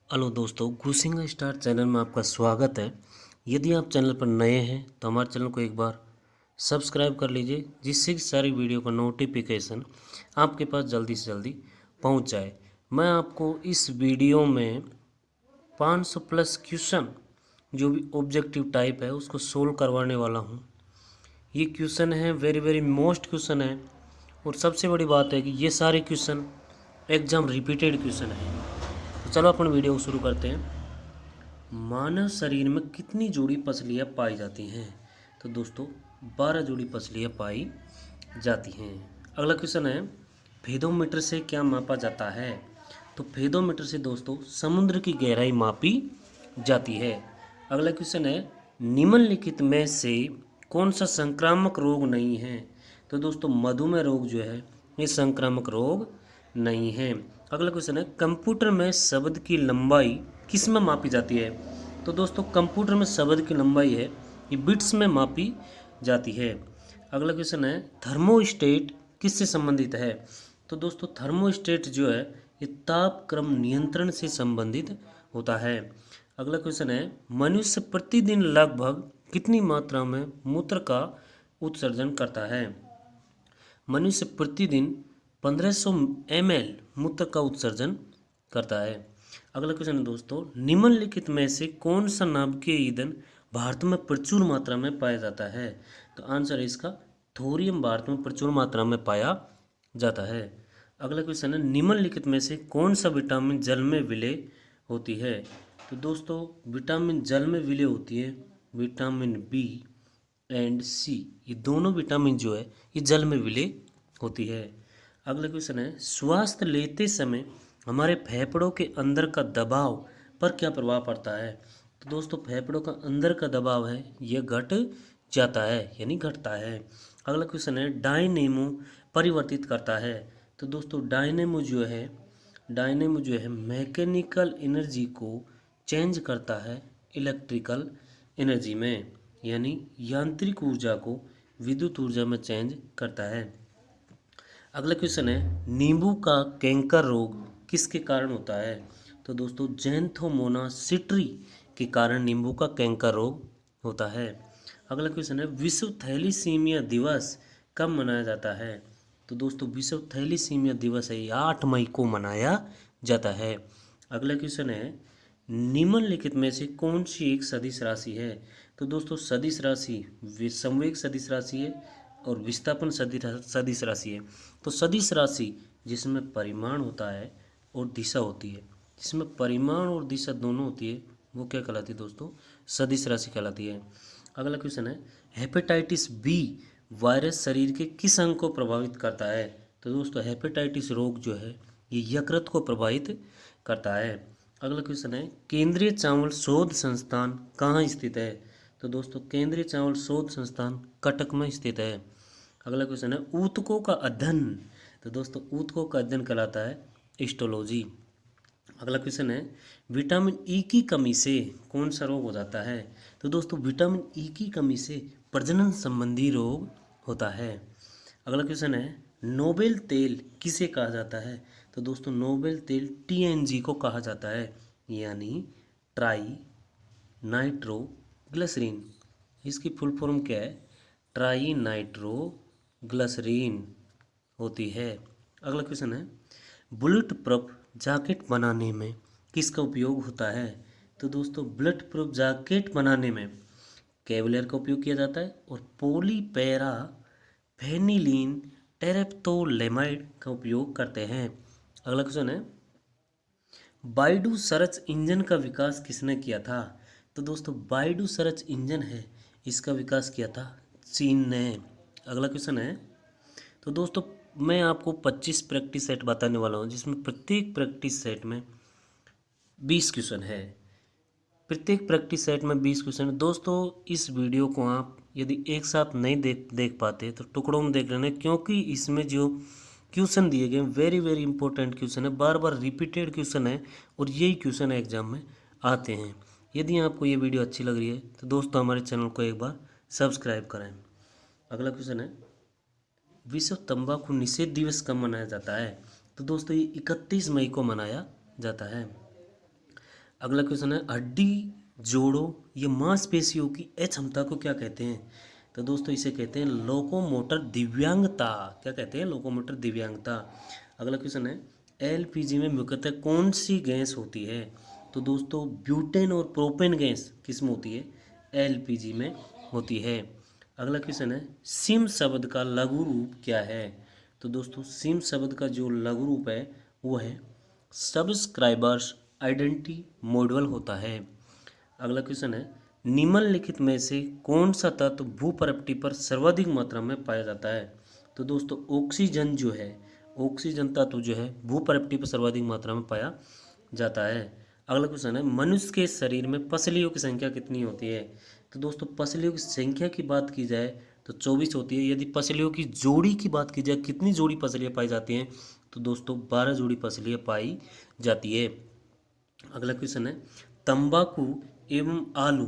Hello दोस्तों, घुसिंग star channel में आपका स्वागत है। यदि आप चैनल पर नए हैं तो हमारे चैनल को एक बार सब्सक्राइब कर लीजिए, जिससे कि सारी वीडियो का नोटिफिकेशन आपके पास जल्दी से जल्दी पहुंच जाए। मैं आपको इस वीडियो में 500 प्लस क्वेश्चन जो भी ऑब्जेक्टिव टाइप है उसको सोल्व करवाने वाला हूं। ये क्वेश्चन है वेरी वेरी मोस्ट क्वेश्चन है, और सबसे बड़ी बात है कि ये सारे क्वेश्चन एग्जाम रिपीटेड क्वेश्चन है। तो चलो अपन वीडियो को शुरू करते हैं। मानव शरीर में कितनी जोड़ी पसलियाँ पाई जाती हैं? तो दोस्तों 12 जोड़ी पसलियाँ पाई जाती हैं। अगला क्वेश्चन है, फेदोमीटर से क्या मापा जाता है? तो फेदोमीटर से दोस्तों समुद्र की गहराई मापी जाती है। अगला क्वेश्चन है, निम्नलिखित में से कौन सा संक्रामक रोग नहीं है? तो दोस्तों मधुमेह रोग जो है ये संक्रामक रोग नहीं है। अगला क्वेश्चन है, कंप्यूटर में शब्द की लंबाई किस में मापी जाती है? तो दोस्तों कंप्यूटर में शब्द की लंबाई है ये बिट्स में मापी जाती है। अगला क्वेश्चन है, थर्मोस्टेट किससे संबंधित है? तो दोस्तों थर्मोस्टेट जो है ये तापक्रम नियंत्रण से संबंधित होता है। अगला क्वेश्चन है, मनुष्य प्रतिदिन लगभग कितनी मात्रा में मूत्र का उत्सर्जन करता है? मनुष्य प्रतिदिन 1500 ml मूत्र का उत्सर्जन करता है। अगला क्वेश्चन है दोस्तों, निम्नलिखित में से कौन सा नाभिकीय ईंधन भारत में प्रचुर मात्रा में पाया जाता है? तो आंसर है इसका थोरियम भारत में प्रचुर मात्रा में पाया जाता है। अगला क्वेश्चन है, निम्नलिखित में से कौन सा विटामिन जल में विलय होती है? तो दोस्तों विटामिन जल में विलय होती है विटामिन बी एंड सी। ये दोनों विटामिन जो है ये जल में विलय होती है। अगला क्वेश्चन है, श्वास लेते समय हमारे फेफड़ों के अंदर का दबाव पर क्या प्रभाव पड़ता है? तो दोस्तों फेफड़ों का अंदर का दबाव है यह घट जाता है यानी घटता है। अगला क्वेश्चन है, डायनेमो परिवर्तित करता है? तो दोस्तों डायनेमो जो है मैकेनिकल एनर्जी को चेंज करता है इलेक्ट्रिकल एनर्जी में, यानी यांत्रिक ऊर्जा को विद्युत ऊर्जा में चेंज करता है। अगला क्वेश्चन है, नींबू का कैंकर रोग किसके कारण होता है? तो दोस्तों ज़ैंथोमोना सिट्री के कारण नींबू का कैंकर रोग होता है। अगला क्वेश्चन है, विश्व थैलीसीमिया दिवस कब मनाया जाता है? तो दोस्तों विश्व थैलीसीमिया दिवस है 8 मई को मनाया जाता है। अगला क्वेश्चन है, निम्नलिखित में से कौन सी एक सदिश राशि है? तो दोस्तों सदिश राशि संवेग सदिश राशि है और विस्थापन सदिश राशि है। तो सदिश राशि जिसमें परिमाण होता है और दिशा होती है, जिसमें परिमाण और दिशा दोनों होती है वो क्या कहलाती है दोस्तों? सदिश राशि कहलाती है। अगला क्वेश्चन है, हेपेटाइटिस बी वायरस शरीर के किस अंग को प्रभावित करता है? तो दोस्तों हेपेटाइटिस रोग जो है ये यकृत को प्रभावित करता है। अगला क्वेश्चन है, केंद्रीय चावल शोध संस्थान कहाँ स्थित है? तो दोस्तों केंद्रीय चावल शोध संस्थान कटक में स्थित है। अगला क्वेश्चन है, ऊतकों का अध्ययन? तो दोस्तों ऊतकों का अध्ययन कहलाता है हिस्टोलॉजी। अगला क्वेश्चन है, विटामिन ई की कमी से कौन सा रोग हो जाता है? तो दोस्तों विटामिन ई की कमी से प्रजनन संबंधी रोग होता है। अगला क्वेश्चन है, नोबेल तेल किसे कहा जाता है? तो दोस्तों नोबेल तेल टीएनजी को कहा जाता है, यानी ट्राई नाइट्रो ग्लिसरीन। इसकी फुल फॉर्म क्या है? ट्राई नाइट्रो ग्लिसरीन होती है। अगला क्वेश्चन है, बुलेट प्रूफ जैकेट बनाने में किसका उपयोग होता है? तो दोस्तों बुलेट प्रूफ जैकेट बनाने में केवलर का उपयोग किया जाता है और पॉलीपेरा फेनिलीन टेरेप्थोलेमाइड का उपयोग करते हैं। अगला क्वेश्चन है, बाइडू सर्च इंजन का विकास किसने किया था? तो दोस्तों बाइडू सर्च इंजन है इसका विकास किया था चीन ने। अगला क्वेश्चन है, तो दोस्तों मैं आपको 25 प्रैक्टिस सेट बताने वाला हूँ, जिसमें प्रत्येक प्रैक्टिस सेट में 20 क्वेश्चन है। प्रत्येक प्रैक्टिस सेट में 20 क्वेश्चन है। दोस्तों इस वीडियो को आप यदि एक साथ नहीं देख पाते तो टुकड़ों में देख लेना, क्योंकि इसमें जो क्वेश्चन दिए गए वेरी वेरी इंपॉर्टेंट क्वेश्चन है, बार बार रिपीटेड क्वेश्चन है और यही क्वेश्चन एग्जाम में आते हैं। यदि आपको ये वीडियो अच्छी लग रही है तो दोस्तों हमारे चैनल को एक बार सब्सक्राइब करें। अगला क्वेश्चन है, विश्व तंबाकू निषेध दिवस कब मनाया जाता है? तो दोस्तों ये 31 मई को मनाया जाता है। अगला क्वेश्चन है हड्डी जोड़ों या मांसपेशियों की अक्षमता को क्या कहते हैं? तो दोस्तों इसे कहते हैं लोकोमोटर दिव्यांगता। क्या कहते हैं? लोकोमोटर दिव्यांगता। अगला क्वेश्चन है एलपीजी में मुख्यतः कौन सी गैस होती है? तो दोस्तों ब्यूटेन और प्रोपेन गैस किस में होती है? एलपीजी में होती है। अगला क्वेश्चन है सिम शब्द का लघु रूप क्या है? तो दोस्तों सिम शब्द का जो लघु रूप है वो है सब्सक्राइबर्स आइडेंटिटी मॉड्यूल होता है। अगला क्वेश्चन है निम्नलिखित में से कौन सा तत्व भूपृष्ठ पर सर्वाधिक मात्रा में पाया जाता है? तो दोस्तों ऑक्सीजन जो है, ऑक्सीजन तत्व जो है भूपृष्ठ पर सर्वाधिक मात्रा में पाया जाता है। अगला क्वेश्चन है मनुष्य के शरीर में पसलियों की संख्या कितनी होती है? तो दोस्तों पसलियों की संख्या की बात की जाए तो 24 होती है। यदि पसलियों की जोड़ी की बात की जाए कितनी जोड़ी पसलियाँ पाई जाती हैं? तो दोस्तों 12 जोड़ी पसलियाँ पाई जाती है। अगला क्वेश्चन है तंबाकू एवं आलू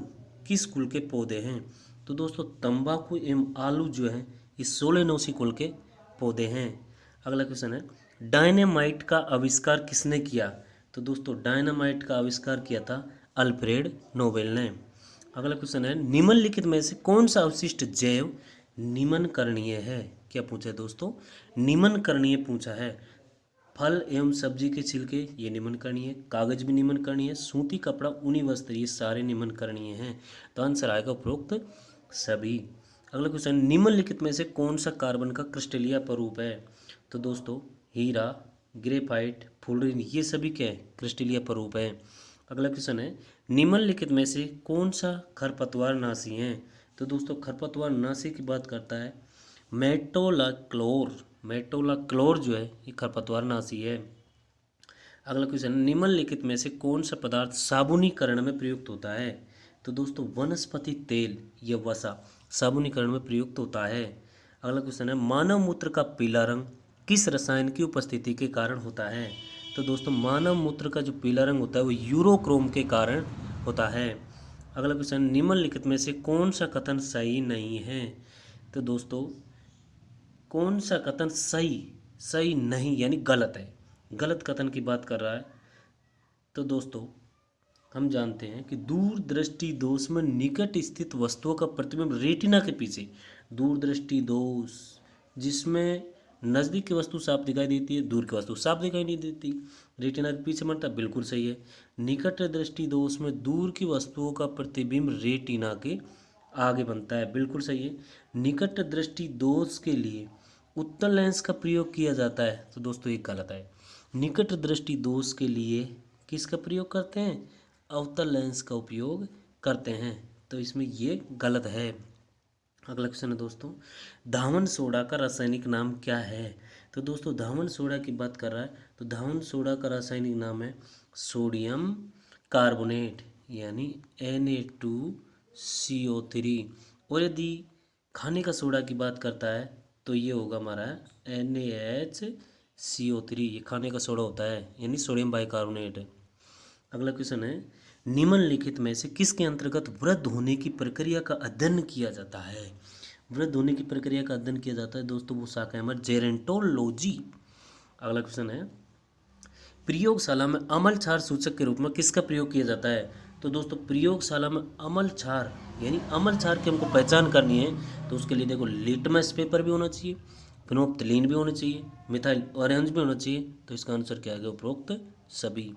किस कुल के पौधे हैं? तो दोस्तों तंबाकू एवं आलू जो है ये सोलेनोसी कुल के पौधे हैं। अगला क्वेश्चन है डायनेमाइट का आविष्कार किसने किया? तो दोस्तों डायनामाइट का आविष्कार किया था अल्फ्रेड नोबेल ने। अगला क्वेश्चन है निम्नलिखित में से कौन सा अवशिष्ट जैव निम्नकरणीय है? क्या पूछा है दोस्तों? निम्नकरणीय पूछा है। फल एवं सब्जी के छिलके ये निम्नकरणीय, कागज भी निम्नकरणीय, सूती कपड़ा, ऊनी वस्त्र ये सारे निम्नकरणीय हैं। तो आंसर आएगा उपरोक्त सभी। अगला क्वेश्चन निम्नलिखित में से कौन सा कार्बन का क्रिस्टलीय स्वरूप है? तो दोस्तों हीरा, ग्रेफाइट, फुलरिन ये सभी क्या है? क्रिस्टलीय स्वरूप है। अगला क्वेश्चन है निम्नलिखित में से कौन सा खरपतवार नाशी है? तो दोस्तों खरपतवार नाशी की बात करता है मेटोलाक्लोर। मेटोलाक्लोर जो है ये खरपतवार नाशी है। अगला क्वेश्चन निम्नलिखित में से कौन सा पदार्थ साबुनीकरण में प्रयुक्त होता है? तो दोस्तों वनस्पति तेल या वसा साबुनीकरण में प्रयुक्त होता है। अगला क्वेश्चन है मानव मूत्र का पीला रंग किस रसायन की उपस्थिति के कारण होता है? तो दोस्तों मानव मूत्र का जो पीला रंग होता है वो यूरोक्रोम के कारण होता है। अगला क्वेश्चन निम्नलिखित में से कौन सा कथन सही नहीं है? तो दोस्तों कौन सा कथन सही सही नहीं यानी गलत है? गलत कथन की बात कर रहा है। तो दोस्तों हम जानते हैं कि दूरदृष्टि दोष में निकट स्थित वस्तुओं का प्रतिबिंब रेटिना के पीछे, दूरदृष्टि दोष जिसमें नज़दीक की वस्तु साफ दिखाई देती है, दूर की वस्तु साफ दिखाई नहीं देती, रेटिना के पीछे बनता है। बिल्कुल सही है। निकट दृष्टि दोष में दूर की वस्तुओं का प्रतिबिंब रेटिना के आगे बनता है। बिल्कुल सही है। निकट दृष्टि दोष के लिए उत्तल लेंस का प्रयोग किया जाता है। तो दोस्तों ये गलत है। निकट दृष्टि दोष के लिए किसका प्रयोग करते हैं? अवतल लेंस का उपयोग करते हैं। तो इसमें ये गलत है। अगला क्वेश्चन है दोस्तों धावन सोडा का रासायनिक नाम क्या है? तो दोस्तों धावन सोडा की बात कर रहा है तो धावन सोडा का रासायनिक नाम है सोडियम कार्बोनेट यानी Na2CO3। और यदि खाने का सोडा की बात करता है तो ये होगा हमारा NaHCO3। ये खाने का सोडा होता है यानी सोडियम बाइकार्बोनेट। अगला क्वेश्चन है निम्नलिखित में से किसके अंतर्गत वृद्ध होने की प्रक्रिया का अध्ययन किया जाता है? वृद्ध होने की प्रक्रिया का अध्ययन किया जाता है दोस्तों वो शाखा है हमारी जेरेंटोलॉजी। अगला क्वेश्चन है प्रयोगशाला में अम्ल क्षार सूचक के रूप में किसका प्रयोग किया जाता है? तो दोस्तों प्रयोगशाला में अम्ल क्षार यानी अम्ल क्षार की हमको पहचान करनी है तो उसके लिए देखो लिटमस पेपर भी होना चाहिए, फिनोप्थलीन भी होना चाहिए, मिथाइल ऑरेंज भी होना चाहिए। तो इसका आंसर क्या है? उपरोक्त सभी।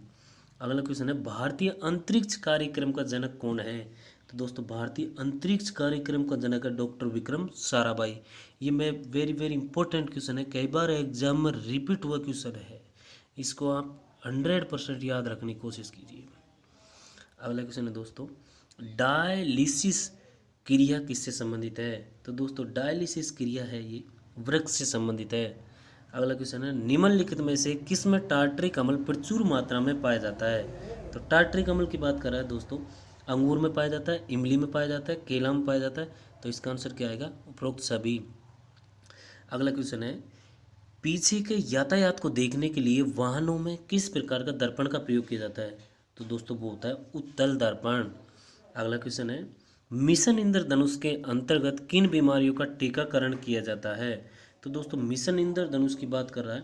अगला क्वेश्चन है भारतीय अंतरिक्ष कार्यक्रम का जनक कौन है? तो दोस्तों भारतीय अंतरिक्ष कार्यक्रम का जनक है डॉक्टर विक्रम साराभाई। ये मैं वेरी इंपॉर्टेंट क्वेश्चन है, कई बार एग्जाम में रिपीट हुआ क्वेश्चन है, इसको आप 100% याद रखने की कोशिश कीजिए। अगला क्वेश्चन है दोस्तों डायलिसिस क्रिया किससे संबंधित है? तो दोस्तों डायलिसिस क्रिया है ये वृक्क से संबंधित है। अगला क्वेश्चन है निम्नलिखित में से किसमें टार्टरिक अम्ल प्रचुर मात्रा में पाया जाता है? तो टार्टरिक अम्ल की बात कर रहा है दोस्तों अंगूर में पाया जाता है, इमली में पाया जाता है, केला में पाया जाता है। तो इसका आंसर क्या आएगा? उपरोक्त सभी। अगला क्वेश्चन है पीछे के यातायात को देखने के लिए वाहनों में किस प्रकार का दर्पण का प्रयोग किया जाता है? तो दोस्तों वो होता है उत्तल दर्पण। अगला क्वेश्चन है मिशन इंद्रधनुष के अंतर्गत किन बीमारियों का टीकाकरण किया जाता है? तो दोस्तों मिशन इंद्रधनुष की बात कर रहा है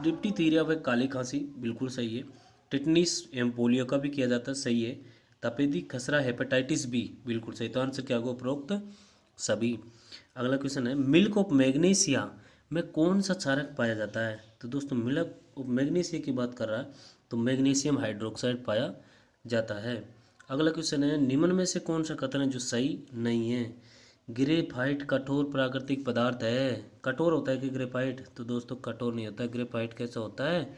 डिप्टीथीरिया व काली खांसी। बिल्कुल सही है। टिटनिस एवं पोलियो का भी किया जाता है, सही है। तपेदिक खसरा हेपेटाइटिस बी, बिल्कुल सही। तो आंसर क्या होगा उपरोक्त सभी। अगला क्वेश्चन है मिल्क ऑफ मैग्नीशिया में कौन सा क्षारक पाया जाता है? तो दोस्तों मिल्क ऑफ मैग्नीशिया की बात कर रहा है तो मैग्नीशियम हाइड्रोक्साइड पाया जाता है। अगला क्वेश्चन है निम्न में से कौन सा कथन है जो सही नहीं है? ग्रेफाइट कठोर प्राकृतिक पदार्थ है। कठोर होता है कि ग्रेफाइट? तो दोस्तों कठोर नहीं होता है। ग्रेफाइट कैसा होता है?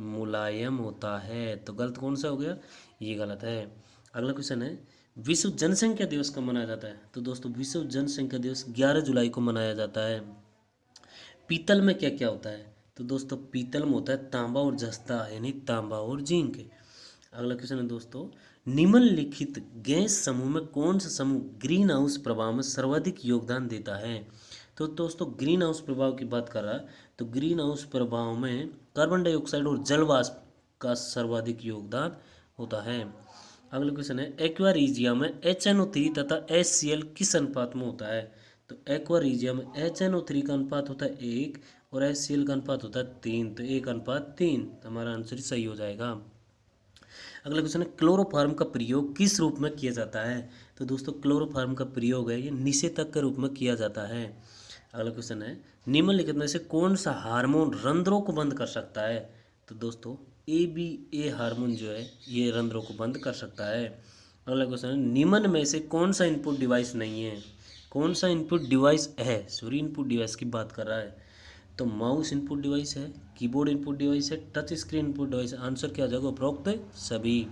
मुलायम होता है। तो गलत कौन सा हो गया? ये गलत है। अगला क्वेश्चन है विश्व जनसंख्या दिवस कब मनाया जाता है? तो दोस्तों विश्व जनसंख्या दिवस 11 जुलाई को मनाया जाता है। पीतल में क्या क्या होता है? तो दोस्तों पीतल में होता है तांबा और जस्ता, यानी तांबा और जिंक। अगला क्वेश्चन है दोस्तों निम्नलिखित गैस समूह में कौन सा समूह ग्रीन हाउस प्रभाव में सर्वाधिक योगदान देता है? तो दोस्तों ग्रीन हाउस प्रभाव की बात कर रहा है तो ग्रीन हाउस प्रभाव में कार्बन डाइऑक्साइड और जल वाष्प का सर्वाधिक योगदान होता है। अगला क्वेश्चन है एक्वारीजिया में HNO3 तथा HCl किस अनुपात में होता है? तो एक्वारीजिया में HNO3 का अनुपात होता है 1 और HCl का अनुपात होता है 3, तो 1:3। तो हमारा आंसर सही हो जाएगा। अगला क्वेश्चन है क्लोरोफार्म का प्रयोग किस रूप में किया जाता है? तो दोस्तों क्लोरोफार्म का प्रयोग है ये निषेचक के रूप में किया जाता है। अगला क्वेश्चन है निम्नलिखित में से कौन सा हार्मोन रंध्रों को बंद कर सकता है? तो दोस्तों ABA हार्मोन जो है ये रंध्रों को बंद कर सकता है। अगला क्वेश्चन है निम्न में से कौन सा इनपुट डिवाइस नहीं है? कौन सा इनपुट डिवाइस है? सॉरी इनपुट डिवाइस की बात कर रहा है तो माउस इनपुट डिवाइस है, कीबोर्ड इनपुट डिवाइस है, टच स्क्रीन इनपुट डिवाइस है। आंसर क्या आ जाएगा उपरोक्त सभी।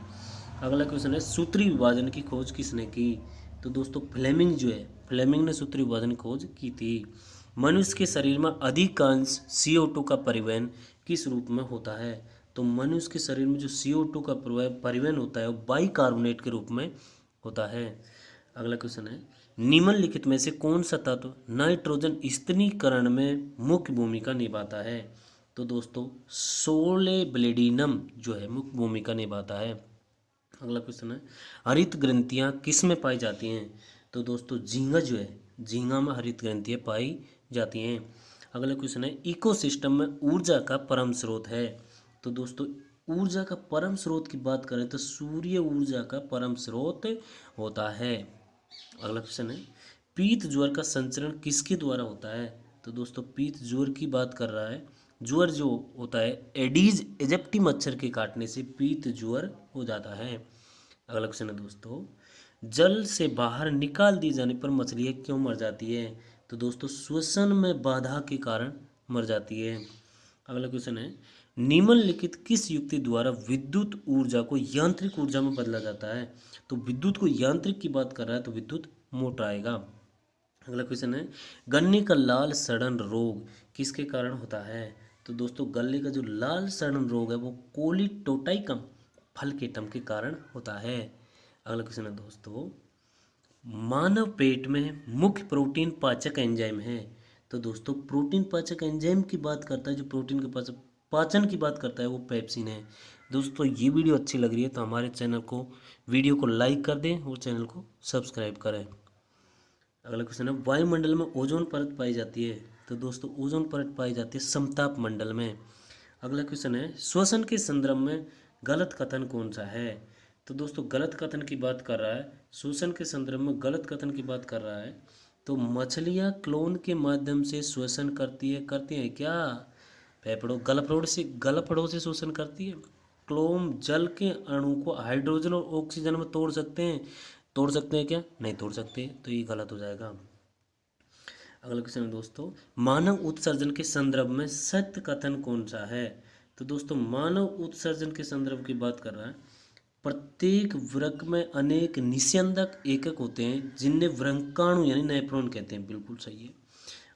अगला क्वेश्चन है सूत्री विभाजन की खोज किसने की? तो दोस्तों फ्लेमिंग जो है फ्लेमिंग ने सूत्री विभाजन की खोज की थी। मनुष्य के शरीर में अधिकांश CO2 का परिवहन किस रूप में होता है? तो मनुष्य के शरीर में जो CO2 का परिवहन होता है वो बाइकार्बोनेट के रूप में होता है। अगला क्वेश्चन है निम्नलिखित में से कौन सा तत्व नाइट्रोजन स्तरीकरण में मुख्य भूमिका निभाता है? तो दोस्तों सोलेब्लेडिनम जो है मुख्य भूमिका निभाता है। अगला क्वेश्चन है हरित ग्रंथियां किस में पाई जाती हैं? तो दोस्तों झींगा जो है झींगा में हरित ग्रंथियां पाई जाती हैं। अगला क्वेश्चन है इकोसिस्टम में ऊर्जा का परम स्रोत है? तो दोस्तों ऊर्जा का परम स्रोत की बात करें तो सूर्य ऊर्जा का परम स्रोत होता है। अगला क्वेश्चन है पीत ज्वर का संचरण किसके द्वारा होता है? तो दोस्तों पीत ज्वर की बात कर रहा है। ज्वर जो होता है एडीज एजिप्टी मच्छर के काटने से पीत ज्वर हो जाता है। अगला क्वेश्चन है दोस्तों जल से बाहर निकाल दिए जाने पर मछलियाँ क्यों मर जाती है? तो दोस्तों श्वसन में बाधा के कारण मर जाती है। अगला क्वेश्चन है निम्नलिखित किस युक्ति द्वारा विद्युत ऊर्जा को यांत्रिक ऊर्जा में बदला जाता है? तो विद्युत को यांत्रिक की बात कर रहा है तो विद्युत मोटर आएगा। अगला क्वेश्चन है गन्ने का लाल सड़न रोग किसके कारण होता है? तो दोस्तों गन्ने का जो लाल सड़न रोग है वो कोलीटोटाइकम फल के कीटम के कारण होता है। अगला क्वेश्चन है दोस्तों मानव पेट में मुख्य प्रोटीन पाचक एंजाइम है? तो दोस्तों प्रोटीन पाचक एंजाइम की बात करता है जो प्रोटीन के पाचन की बात करता है वो पेप्सिन है। दोस्तों ये वीडियो अच्छी लग रही है तो हमारे चैनल को वीडियो को लाइक कर दें और चैनल को सब्सक्राइब करें। अगला क्वेश्चन है वायुमंडल में ओजोन परत पाई जाती है? तो दोस्तों ओजोन परत पाई जाती है समताप मंडल में। अगला क्वेश्चन है श्वसन के संदर्भ में गलत कथन कौन सा है? तो दोस्तों गलत कथन की बात कर रहा है श्वसन के संदर्भ में गलत कथन की बात कर रहा है तो मछलियाँ क्लोन के माध्यम से श्वसन करती हैं क्या? फेफड़ों गलफड़ों से श्वसन करती है। क्लोम जल के अणु को हाइड्रोजन और ऑक्सीजन में तोड़ सकते हैं क्या? नहीं तोड़ सकते, तो ये गलत हो जाएगा। अगला क्वेश्चन है दोस्तों मानव उत्सर्जन के संदर्भ में सत्य कथन कौन सा है? तो दोस्तों मानव उत्सर्जन के संदर्भ की बात कर रहा है प्रत्येक वृक्क में अनेक निस्यंदक एकक होते हैं जिन्हें वृक्काणु यानी नेफ्रॉन कहते हैं। बिल्कुल सही है।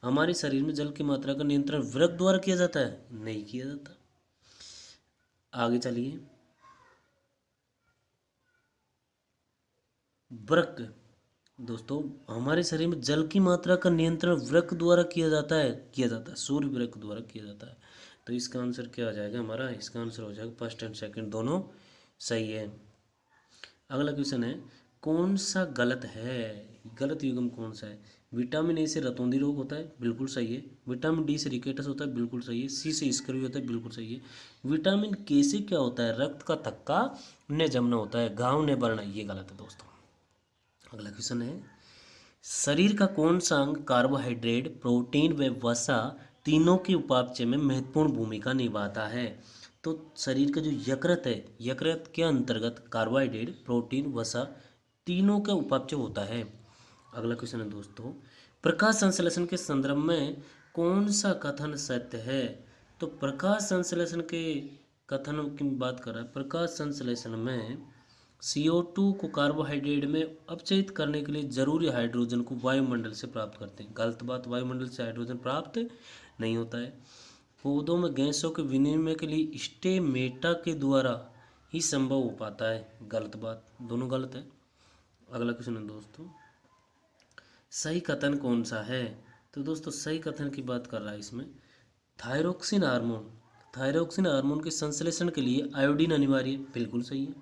हमारे शरीर में जल की मात्रा का नियंत्रण वृक्क द्वारा किया जाता है? नहीं किया जाता। आगे चलिए वृक्क दोस्तों हमारे शरीर में जल की मात्रा का नियंत्रण वृक्क द्वारा किया जाता है सूर्य वृक्क द्वारा किया जाता है। तो इसका आंसर क्या आ जाएगा हमारा? इसका आंसर हो जाएगा फर्स्ट एंड सेकंड दोनों सही है। अगला क्वेश्चन है कौन सा गलत है? गलत युग्म कौन सा है? विटामिन ए से रतौंधी रोग होता है, बिल्कुल सही है। विटामिन डी से रिकेटस होता है, बिल्कुल सही है। सी से स्कर्वी होता है, बिल्कुल सही है। विटामिन के से क्या होता है? रक्त का थक्का न जमना होता है, घाव न बढ़ना, ये गलत है दोस्तों। अगला क्वेश्चन है, शरीर का कौन सा अंग कार्बोहाइड्रेट, प्रोटीन व वसा तीनों के उपापचय में महत्वपूर्ण भूमिका निभाता है? तो शरीर का जो यकृत है, यकृत के अंतर्गत कार्बोहाइड्रेट, प्रोटीन, वसा तीनों का उपापचय होता है। अगला क्वेश्चन है दोस्तों, प्रकाश संश्लेषण के संदर्भ में कौन सा कथन सत्य है? तो प्रकाश संश्लेषण के कथन की बात कर रहा है। प्रकाश संश्लेषण में CO2 को कार्बोहाइड्रेट में अपचयित करने के लिए जरूरी हाइड्रोजन को वायुमंडल से प्राप्त करते हैं। गलत बात, वायुमंडल से हाइड्रोजन प्राप्त नहीं होता है। पौधों में गैसों के विनिमय के लिए स्टेमेटा के द्वारा ही संभव हो पाता है। गलत बात, दोनों गलत है। अगला क्वेश्चन है दोस्तों, सही कथन कौन सा है? तो दोस्तों सही कथन की बात कर रहा है इसमें, थायरोक्सिन हार्मोन, थायरोक्सिन हार्मोन के संश्लेषण के लिए आयोडीन अनिवार्य है, बिल्कुल सही है।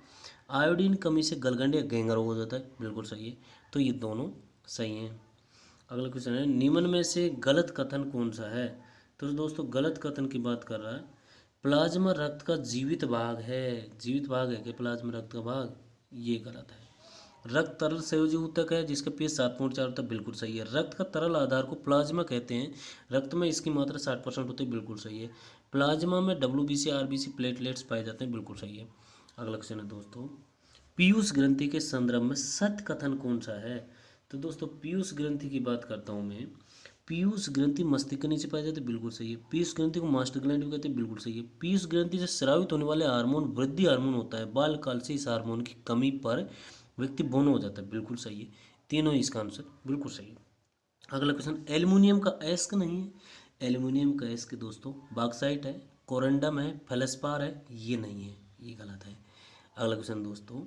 आयोडीन कमी से गलगंड या घेंगा रोग हो जाता है, बिल्कुल सही है। तो ये दोनों सही हैं। अगला क्वेश्चन है, निम्न में से गलत कथन कौन सा है? तो दोस्तों गलत कथन की बात कर रहा है, प्लाज्मा रक्त का जीवित भाग है। जीवित भाग है कि प्लाज्मा रक्त का भाग? ये गलत है। रक्त तरल संयोजी ऊतक है जिसका पीएच 7.4 होता है, बिल्कुल सही है। रक्त का तरल आधार को प्लाज्मा कहते हैं। रक्त में इसकी मात्रा 60% होती है, बिल्कुल सही है। प्लाज्मा में WBC, RBC, प्लेटलेट्स पाए जाते हैं, बिल्कुल सही है। अगला क्वेश्चन है दोस्तों, पीयूष ग्रंथि के संदर्भ में सत्य कथन कौन सा है? तो दोस्तों पीयूष ग्रंथि की बात करता हूँ मैं। पीयूष ग्रंथि मस्तिष्क के नीचे पाई जाती है, बिल्कुल सही है। पीयूष ग्रंथि को मास्टर ग्लैंड भी कहते हैं, बिल्कुल सही है। पीयूष ग्रंथि से स्रावित होने वाले हार्मोन वृद्धि हार्मोन होता है। बालकाल से इस हार्मोन की कमी पर व्यक्ति बौना हो जाता है, बिल्कुल सही है। तीनों इसका आंसर बिल्कुल सही है। अगला क्वेश्चन, एल्युमिनियम का अयस्क नहीं है। एल्युमिनियम का अयस्क दोस्तों बॉक्साइट है, कोरंडम है, फेल्सपार है, ये नहीं है, ये गलत है। अगला क्वेश्चन दोस्तों,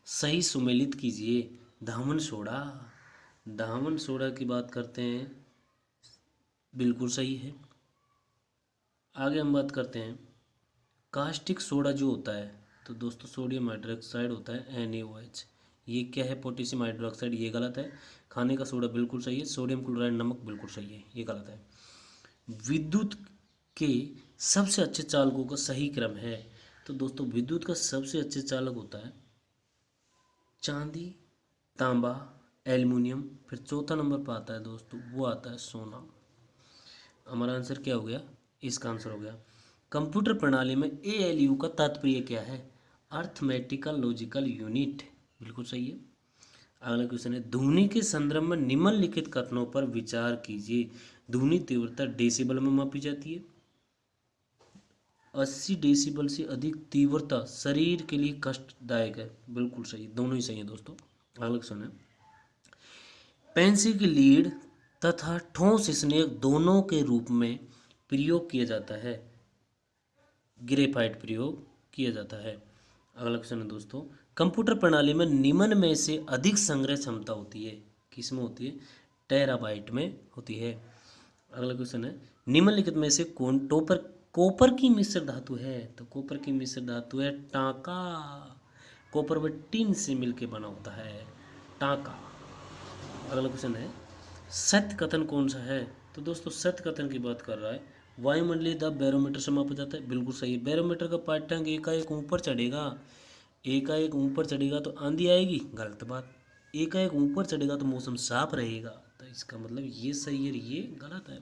सही सुमेलित कीजिए। धामन सोडा, धामन सोडा की बात करते हैं, बिल्कुल सही है। आगे हम बात करते हैं कास्टिक सोडा जो होता है, तो दोस्तों सोडियम हाइड्रोक्साइड होता है, NaOH। ये क्या है? पोटेशियम हाइड्रोक्साइड, ये गलत है। खाने का सोडा बिल्कुल सही है। सोडियम क्लोराइड नमक बिल्कुल सही है, ये गलत है। विद्युत के सबसे अच्छे चालकों का सही क्रम है, तो दोस्तों विद्युत का सबसे अच्छे चालक होता है चांदी, तांबा, एल्युमिनियम, फिर चौथा नंबर पर आता है दोस्तों, वो आता है सोना। हमारा आंसर क्या हो गया? इसका आंसर हो गया, कंप्यूटर प्रणाली में ALU का तात्पर्य क्या है? अर्थमेटिकल लॉजिकल यूनिट, बिल्कुल सही है। अगला क्वेश्चन है, ध्वनि के संदर्भ में निम्नलिखित कथनों पर विचार कीजिए। ध्वनि तीव्रता डेसिबल में मापी जाती है। 80 डेसिबल से अधिक तीव्रता शरीर के लिए कष्टदायक है, बिल्कुल सही, दोनों ही सही है दोस्तों। अगला क्वेश्चन है, पेंसिल की लीड तथा ठोस स्नेह दोनों के रूप में प्रयोग किया जाता है। ग्रेफाइट प्रयोग किया जाता है। अगला क्वेश्चन है दोस्तों, कंप्यूटर प्रणाली में निम्न में से अधिक संग्रह क्षमता होती है, किसमें होती है? टेराबाइट में होती है। अगला क्वेश्चन है, निम्नलिखित में से कौन कॉपर की मिश्र धातु है? तो कॉपर की मिश्र धातु है टांका। कॉपर व टिन से मिलकर बना होता है टांका। अगला क्वेश्चन है, सत्य कथन कौन सा है? तो दोस्तों सत्य कथन की बात कर रहा है, वायुमंडलीय दाब बैरोमीटर से मापा जाता है, बिल्कुल सही है। बैरोमीटर का पाठ्यांक एकाएक ऊपर चढ़ेगा, एकाएक ऊपर चढ़ेगा तो आंधी आएगी, गलत बात। एकाएक ऊपर चढ़ेगा तो मौसम साफ रहेगा, तो इसका मतलब ये सही है, ये गलत है।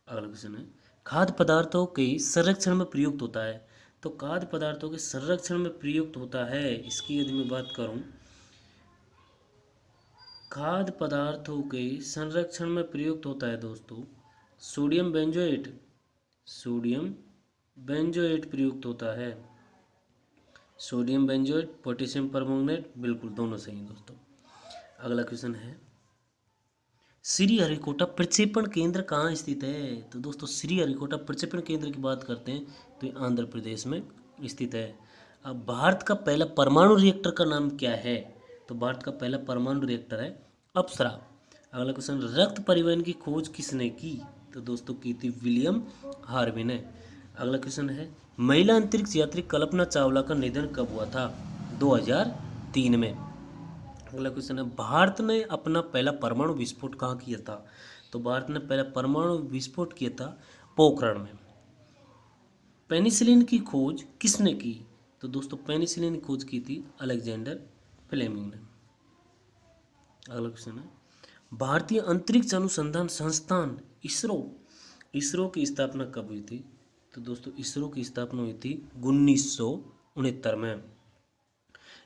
अगला क्वेश्चन है, खाद्य पदार्थों के संरक्षण में प्रयुक्त होता है। तो खाद्य पदार्थों के संरक्षण में प्रयुक्त होता है, इसकी यदि मैं बात करूं, खाद्य पदार्थों के संरक्षण में प्रयुक्त होता है दोस्तों सोडियम बेंजोएट, सोडियम बेंजोएट प्रयुक्त होता है। सोडियम बेंजोएट, पोटेशियम परमंगनेट, बिल्कुल दोनों सही हैं दोस्तों। अगला क्वेश्चन है, श्रीहरिकोटा प्रक्षेपण केंद्र कहाँ स्थित है? तो दोस्तों श्रीहरिकोटा प्रक्षेपण केंद्र की बात करते हैं तो ये आंध्र प्रदेश में स्थित है। अब भारत का पहला परमाणु रिएक्टर का नाम क्या है? तो भारत का पहला परमाणु रिएक्टर है अप्सरा। अगला क्वेश्चन, रक्त परिवहन की खोज किसने की? तो दोस्तों की थी विलियम हार्वे ने। अगला क्वेश्चन है, महिला अंतरिक्ष यात्री कल्पना चावला का निधन कब हुआ था? 2003 में। अगला क्वेश्चन है, भारत ने अपना पहला परमाणु विस्फोट कहाँ किया था? तो भारत ने पहला परमाणु विस्फोट किया था पोखरण में। पेनिसिलिन की खोज किसने की? तो दोस्तों पेनिसिलिन की खोज की थी अलेक्जेंडर फ्लेमिंग ने। अगला क्वेश्चन है, भारतीय अंतरिक्ष अनुसंधान संस्थान इसरो, इसरो की स्थापना कब हुई थी? तो दोस्तों इसरो की स्थापना हुई थी 1969 में।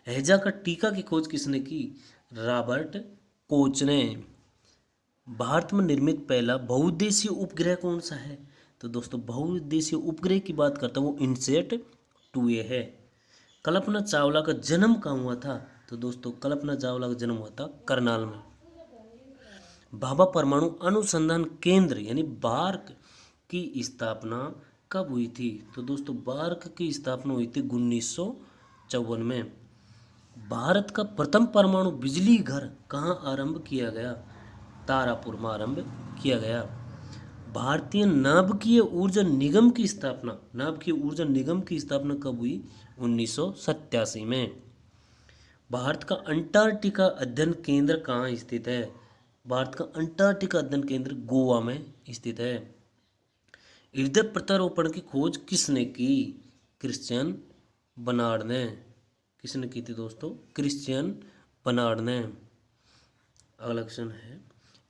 हैजा का टीका की खोज किसने की? रॉबर्ट कोच ने। भारत में निर्मित पहला बहुउद्देशीय उपग्रह कौन सा है? तो दोस्तों बहुउद्देशीय उपग्रह की बात करता हूँ, वो इनसेट 2A है। कल्पना चावला का जन्म कहाँ हुआ था? तो दोस्तों कल्पना चावला का जन्म हुआ था करनाल में। भाभा परमाणु अनुसंधान केंद्र यानी बार्क की स्थापना कब हुई थी? तो दोस्तों बार्क की स्थापना हुई थी 1954 में। भारत का प्रथम परमाणु बिजली घर कहाँ आरंभ किया गया? तारापुर में आरंभ किया गया। भारतीय नाभिकीय ऊर्जा निगम की स्थापना, नाभिकीय ऊर्जा निगम की स्थापना कब हुई? 1987 में। भारत का अंटार्कटिका अध्ययन केंद्र कहाँ स्थित है? भारत का अंटार्कटिका अध्ययन केंद्र गोवा में स्थित है। हृदय प्रत्यारोपण की खोज किसने की? क्रिश्चियन बर्नार्ड ने। किसने की थी दोस्तों? क्रिश्चियन बर्नार्ड ने। अगला क्वेश्चन है,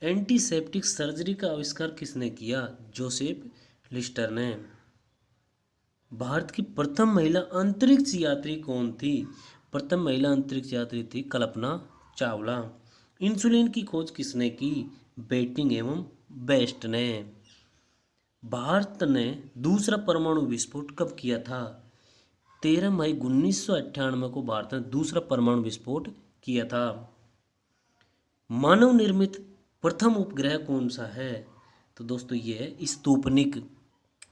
एंटीसेप्टिक सर्जरी का आविष्कार किसने किया? जोसेफ लिस्टर ने। भारत की प्रथम महिला अंतरिक्ष यात्री कौन थी? प्रथम महिला अंतरिक्ष यात्री थी कल्पना चावला। इंसुलिन की खोज किसने की? बेटिंग एवं बेस्ट ने। भारत ने दूसरा परमाणु विस्फोट कब किया था? 13 मई 1998 को भारत ने दूसरा परमाणु विस्फोट किया था। मानव निर्मित प्रथम उपग्रह कौन सा है? तो दोस्तों ये है स्तूपनिक।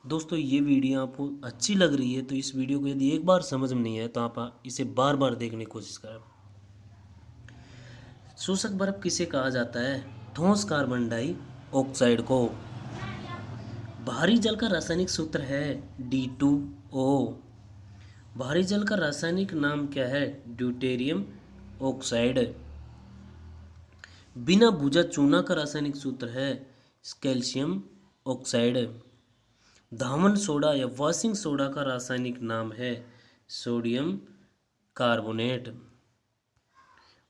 दोस्तों ये वीडियो आपको अच्छी लग रही है तो इस वीडियो को यदि एक बार समझ में नहीं आए तो आप इसे बार बार देखने की कोशिश करें। शोषक बर्फ किसे कहा जाता है? ठोस कार्बन डाइऑक्साइड को। भारी जल का रासायनिक सूत्र है D2O। भारी जल का रासायनिक नाम क्या है? Deuterium oxide. बिना भुजा चूना का रासायनिक सूत्र है कैल्शियम ऑक्साइड। धावन सोडा या वॉशिंग सोडा का रासायनिक नाम है सोडियम कार्बोनेट।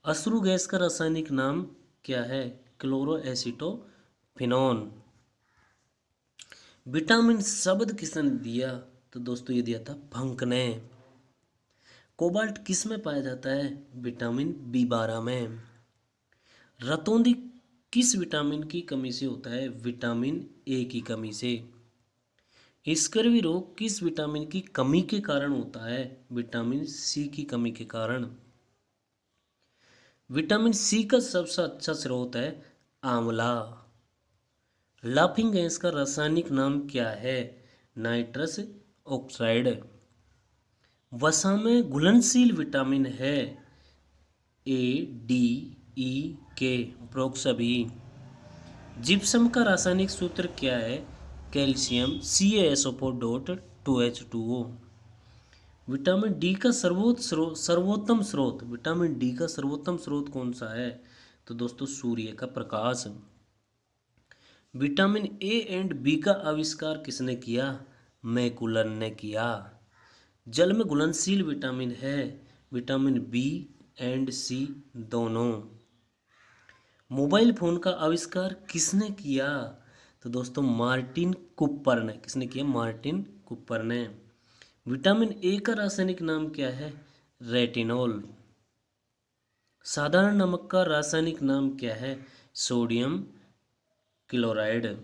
अश्रु गैस का रासायनिक नाम क्या है? क्लोरोएसिटोफिनोन। विटामिन शब्द किसने दिया? तो दोस्तों ये दिया था फंक ने। कोबाल्ट किस में पाया जाता है? विटामिन B12 में। रतौंधी किस विटामिन की कमी से होता है? विटामिन A की कमी से। स्कर्वी रोग किस विटामिन की कमी के कारण होता है? विटामिन C की कमी के कारण। विटामिन C का सबसे अच्छा स्रोत है आंवला। लाफिंग गैस का रासायनिक नाम क्या है? Nitrous oxide. वसा में घुलनशील विटामिन है A, D, E, K, उपरोक्त सभी। जिप्सम का रासायनिक सूत्र क्या है? Calcium CaSO4.2H2O। विटामिन डी का सर्वोत्तम स्रोत, विटामिन डी का सर्वोत्तम स्रोत कौन सा है? तो दोस्तों सूर्य का प्रकाश। विटामिन ए एंड बी का आविष्कार किसने किया? मैकुलन ने किया। जल में घुलनशील विटामिन है विटामिन बी एंड सी दोनों। मोबाइल फोन का आविष्कार किसने किया? तो दोस्तों मार्टिन कुपर ने। किसने किया? मार्टिन कुपर ने। विटामिन ए का रासायनिक नाम क्या है? रेटिनॉल। साधारण नमक का रासायनिक नाम क्या है? Sodium chloride.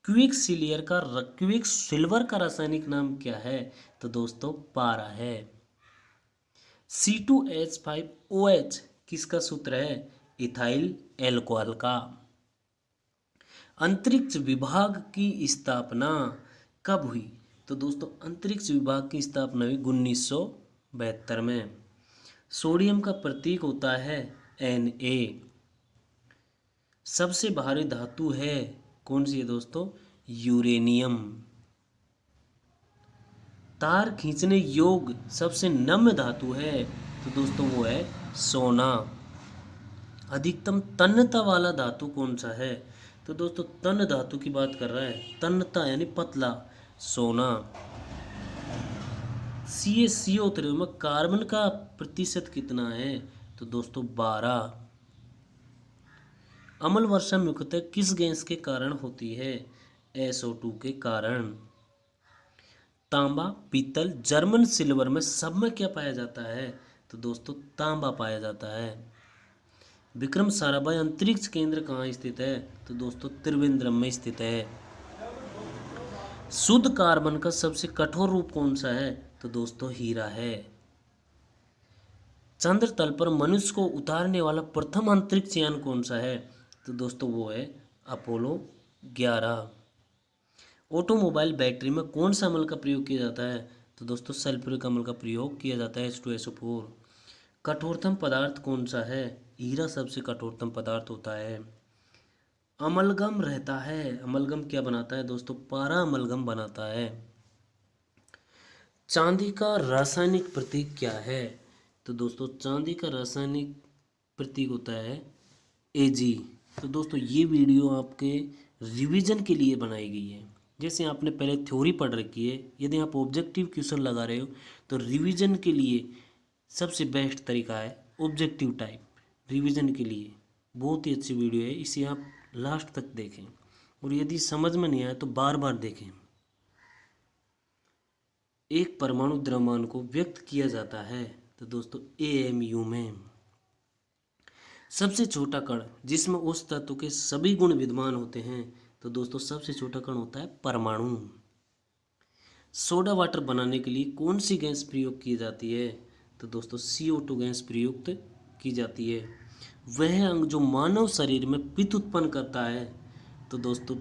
क्विकसिल्वर का रासायनिक नाम क्या है? तो दोस्तों पारा है। C2H5OH किसका सूत्र है? इथाइल एल्कोहल का। अंतरिक्ष विभाग की स्थापना कब हुई? तो दोस्तों अंतरिक्ष विभाग की स्थापना हुई 1972 में। सोडियम का प्रतीक होता है Na। सबसे भारी धातु है कौन सी है दोस्तों? यूरेनियम। तार खींचने योग्य सबसे नम्य धातु है? तो दोस्तों वो है सोना। अधिकतम तन्यता वाला धातु कौन सा है? तो दोस्तों तन्य धातु की बात कर रहा है, तन्यता यानी पतला, सोना। CaCO3 में कार्बन का प्रतिशत कितना है? तो दोस्तों 12। अम्ल वर्षा मुख्यतः किस गैस के कारण होती है? SO2 के कारण। तांबा, पीतल, जर्मन सिल्वर में सब में क्या पाया जाता है? तो दोस्तों तांबा पाया जाता है। विक्रम साराभाई अंतरिक्ष केंद्र कहाँ स्थित है? तो दोस्तों त्रिवेंद्रम में स्थित है। शुद्ध कार्बन का सबसे कठोर रूप कौन सा है? तो दोस्तों हीरा है। चंद्र तल पर मनुष्य को उतारने वाला प्रथम अंतरिक्ष यान कौन सा है? तो दोस्तों वो है अपोलो 11। ऑटोमोबाइल बैटरी में कौन सा अम्ल का प्रयोग किया जाता है? तो दोस्तों सल्फ्यूरिक अम्ल का प्रयोग किया जाता है, H2SO4। कठोरतम पदार्थ कौन सा है? हीरा सबसे कठोरतम पदार्थ होता है। अमलगम रहता है, अमलगम क्या बनाता है दोस्तों? पारा अमलगम बनाता है। चांदी का रासायनिक प्रतीक क्या है? तो दोस्तों चांदी का रासायनिक प्रतीक होता है Ag। तो दोस्तों ये वीडियो आपके रिवीजन के लिए बनाई गई है। जैसे आपने पहले थ्योरी पढ़ रखी है, यदि आप ऑब्जेक्टिव क्वेश्चन लगा रहे हो तो रिवीजन के लिए सबसे बेस्ट तरीका है ऑब्जेक्टिव टाइप। रिवीजन के लिए बहुत ही अच्छी वीडियो है, इसे आप लास्ट तक देखें और यदि समझ में नहीं आए तो बार बार देखें। एक परमाणु द्रव्यमान को व्यक्त किया जाता है तो दोस्तों AMU में। सबसे छोटा कण जिसमें उस तत्व के सभी गुण विद्यमान होते हैं तो दोस्तों सबसे छोटा कण होता है परमाणु। सोडा वाटर बनाने के लिए कौन सी गैस प्रयोग की जाती है? तो दोस्तों CO2 गैस प्रयुक्त की जाती है। वह अंग जो मानव शरीर में पित्त उत्पन्न करता है तो दोस्तों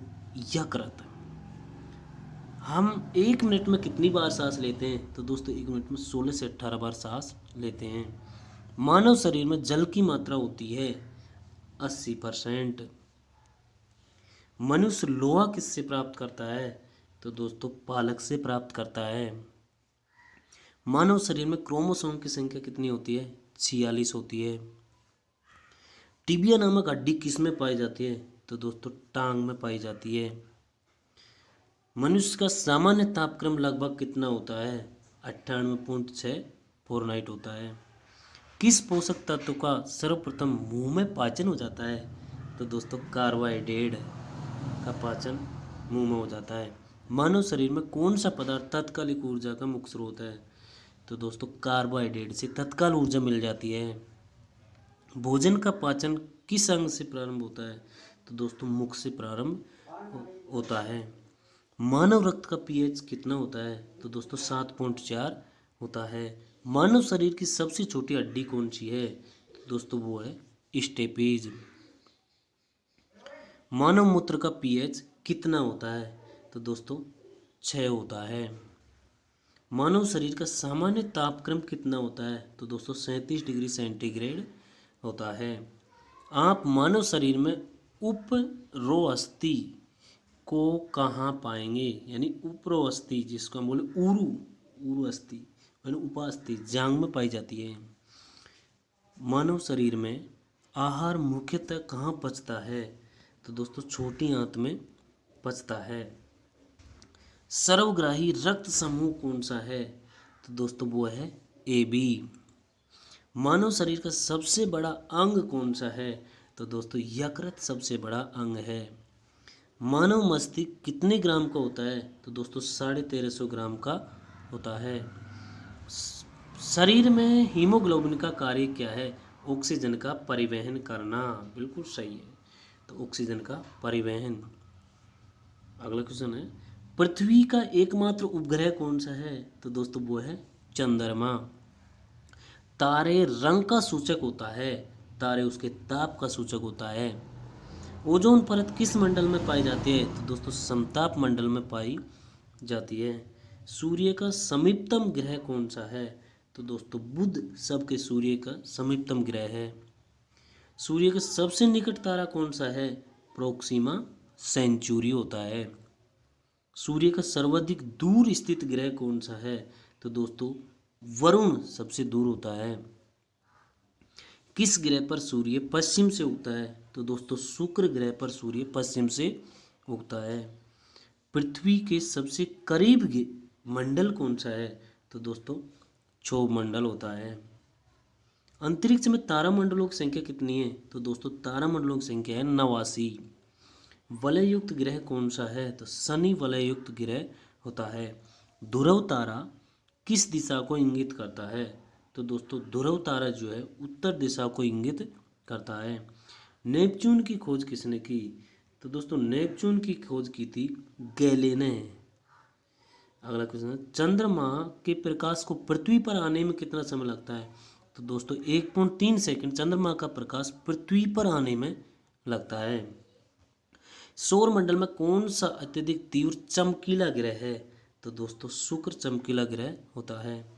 यकृत। हम 1 मिनट में कितनी बार सांस लेते हैं? तो दोस्तों 1 मिनट में 16 से 18 बार सांस लेते हैं। मानव शरीर में जल की मात्रा होती है 80%। मनुष्य लोहा किससे प्राप्त करता है? तो दोस्तों पालक से प्राप्त करता है। मानव शरीर में क्रोमोसोम की संख्या कितनी होती है? 46 होती है। टिबिया नामक हड्डी किस में पाई जाती है? तो दोस्तों टांग में पाई जाती है। मनुष्य का सामान्य तापक्रम लगभग कितना होता है? 98.6 फ़ारेनहाइट होता है। किस पोषक तत्व का सर्वप्रथम मुंह में पाचन हो जाता है? तो दोस्तों कार्बोहाइड्रेट का पाचन मुंह में हो जाता है। मानव शरीर में कौन सा पदार्थ तात्कालिक ऊर्जा का मुख्य स्रोत है? तो दोस्तों कार्बोहाइड्रेट से तत्काल ऊर्जा मिल जाती है। भोजन का पाचन किस अंग से प्रारंभ होता है? तो दोस्तों मुख से प्रारंभ होता है। मानव रक्त का pH कितना होता है? तो दोस्तों 7.4 होता है। मानव शरीर की सबसे छोटी हड्डी कौन सी है? तो दोस्तों वो है स्टेपीज। मानव मूत्र का pH कितना होता है? तो दोस्तों 6 होता है। मानव शरीर का सामान्य तापक्रम कितना होता है? तो दोस्तों 37 डिग्री सेंटीग्रेड होता है। आप मानव शरीर में उपरोअस्थि को कहाँ पाएंगे? यानी उपरोअस्थि जिसको हम बोले उरु अस्थि यानी उपास्थि जांग में पाई जाती है। मानव शरीर में आहार मुख्यतः कहाँ पचता है? तो दोस्तों छोटी आंत में पचता है। सर्वग्राही रक्त समूह कौन सा है? तो दोस्तों वो है AB। मानव शरीर का सबसे बड़ा अंग कौन सा है? तो दोस्तों यकृत सबसे बड़ा अंग है। मानव मस्तिष्क कितने ग्राम का होता है? तो दोस्तों 1350 ग्राम का होता है। शरीर में हीमोग्लोबिन का कार्य क्या है? ऑक्सीजन का परिवहन करना। बिल्कुल सही है, तो ऑक्सीजन का परिवहन। अगला क्वेश्चन है पृथ्वी का एकमात्र उपग्रह कौन सा है? तो दोस्तों वो है चंद्रमा। तारे रंग का सूचक होता है, तारे उसके ताप का सूचक होता है। ओजोन परत किस मंडल में पाई जाती है? तो दोस्तों समताप मंडल में पाई जाती है। सूर्य का समीपतम ग्रह कौन सा है? तो दोस्तों बुध सबके सूर्य का समीपतम ग्रह है। सूर्य का सबसे निकट तारा कौन सा है? प्रोक्सिमा सेंचुरी होता है। सूर्य का सर्वाधिक दूर स्थित ग्रह कौन सा है? तो दोस्तों वरुण सबसे दूर होता है। किस ग्रह पर सूर्य पश्चिम से उगता है? तो दोस्तों शुक्र ग्रह पर सूर्य पश्चिम से उगता है। पृथ्वी के सबसे करीब मंडल कौन सा है? तो दोस्तों क्षोभ मंडल होता है। अंतरिक्ष में तारामंडलों की संख्या कितनी है? तो दोस्तों तारामंडलों की संख्या है 89। वलययुक्त ग्रह कौन सा है? तो शनि वलययुक्त ग्रह होता है। ध्रुव तारा किस दिशा को इंगित करता है? तो दोस्तों ध्रुव तारा जो है उत्तर दिशा को इंगित करता है। नेपच्यून की खोज किसने की? तो दोस्तों नेपच्यून की खोज की थी गैले ने। अगला क्वेश्चन है, चंद्रमा के प्रकाश को पृथ्वी पर आने में कितना समय लगता है? तो दोस्तों 1.3 सेकंड चंद्रमा का प्रकाश पृथ्वी पर आने में लगता है। सौर मंडल में कौन सा अत्यधिक तीव्र चमकीला ग्रह है? तो दोस्तों शुक्र चमकीला ग्रह होता है।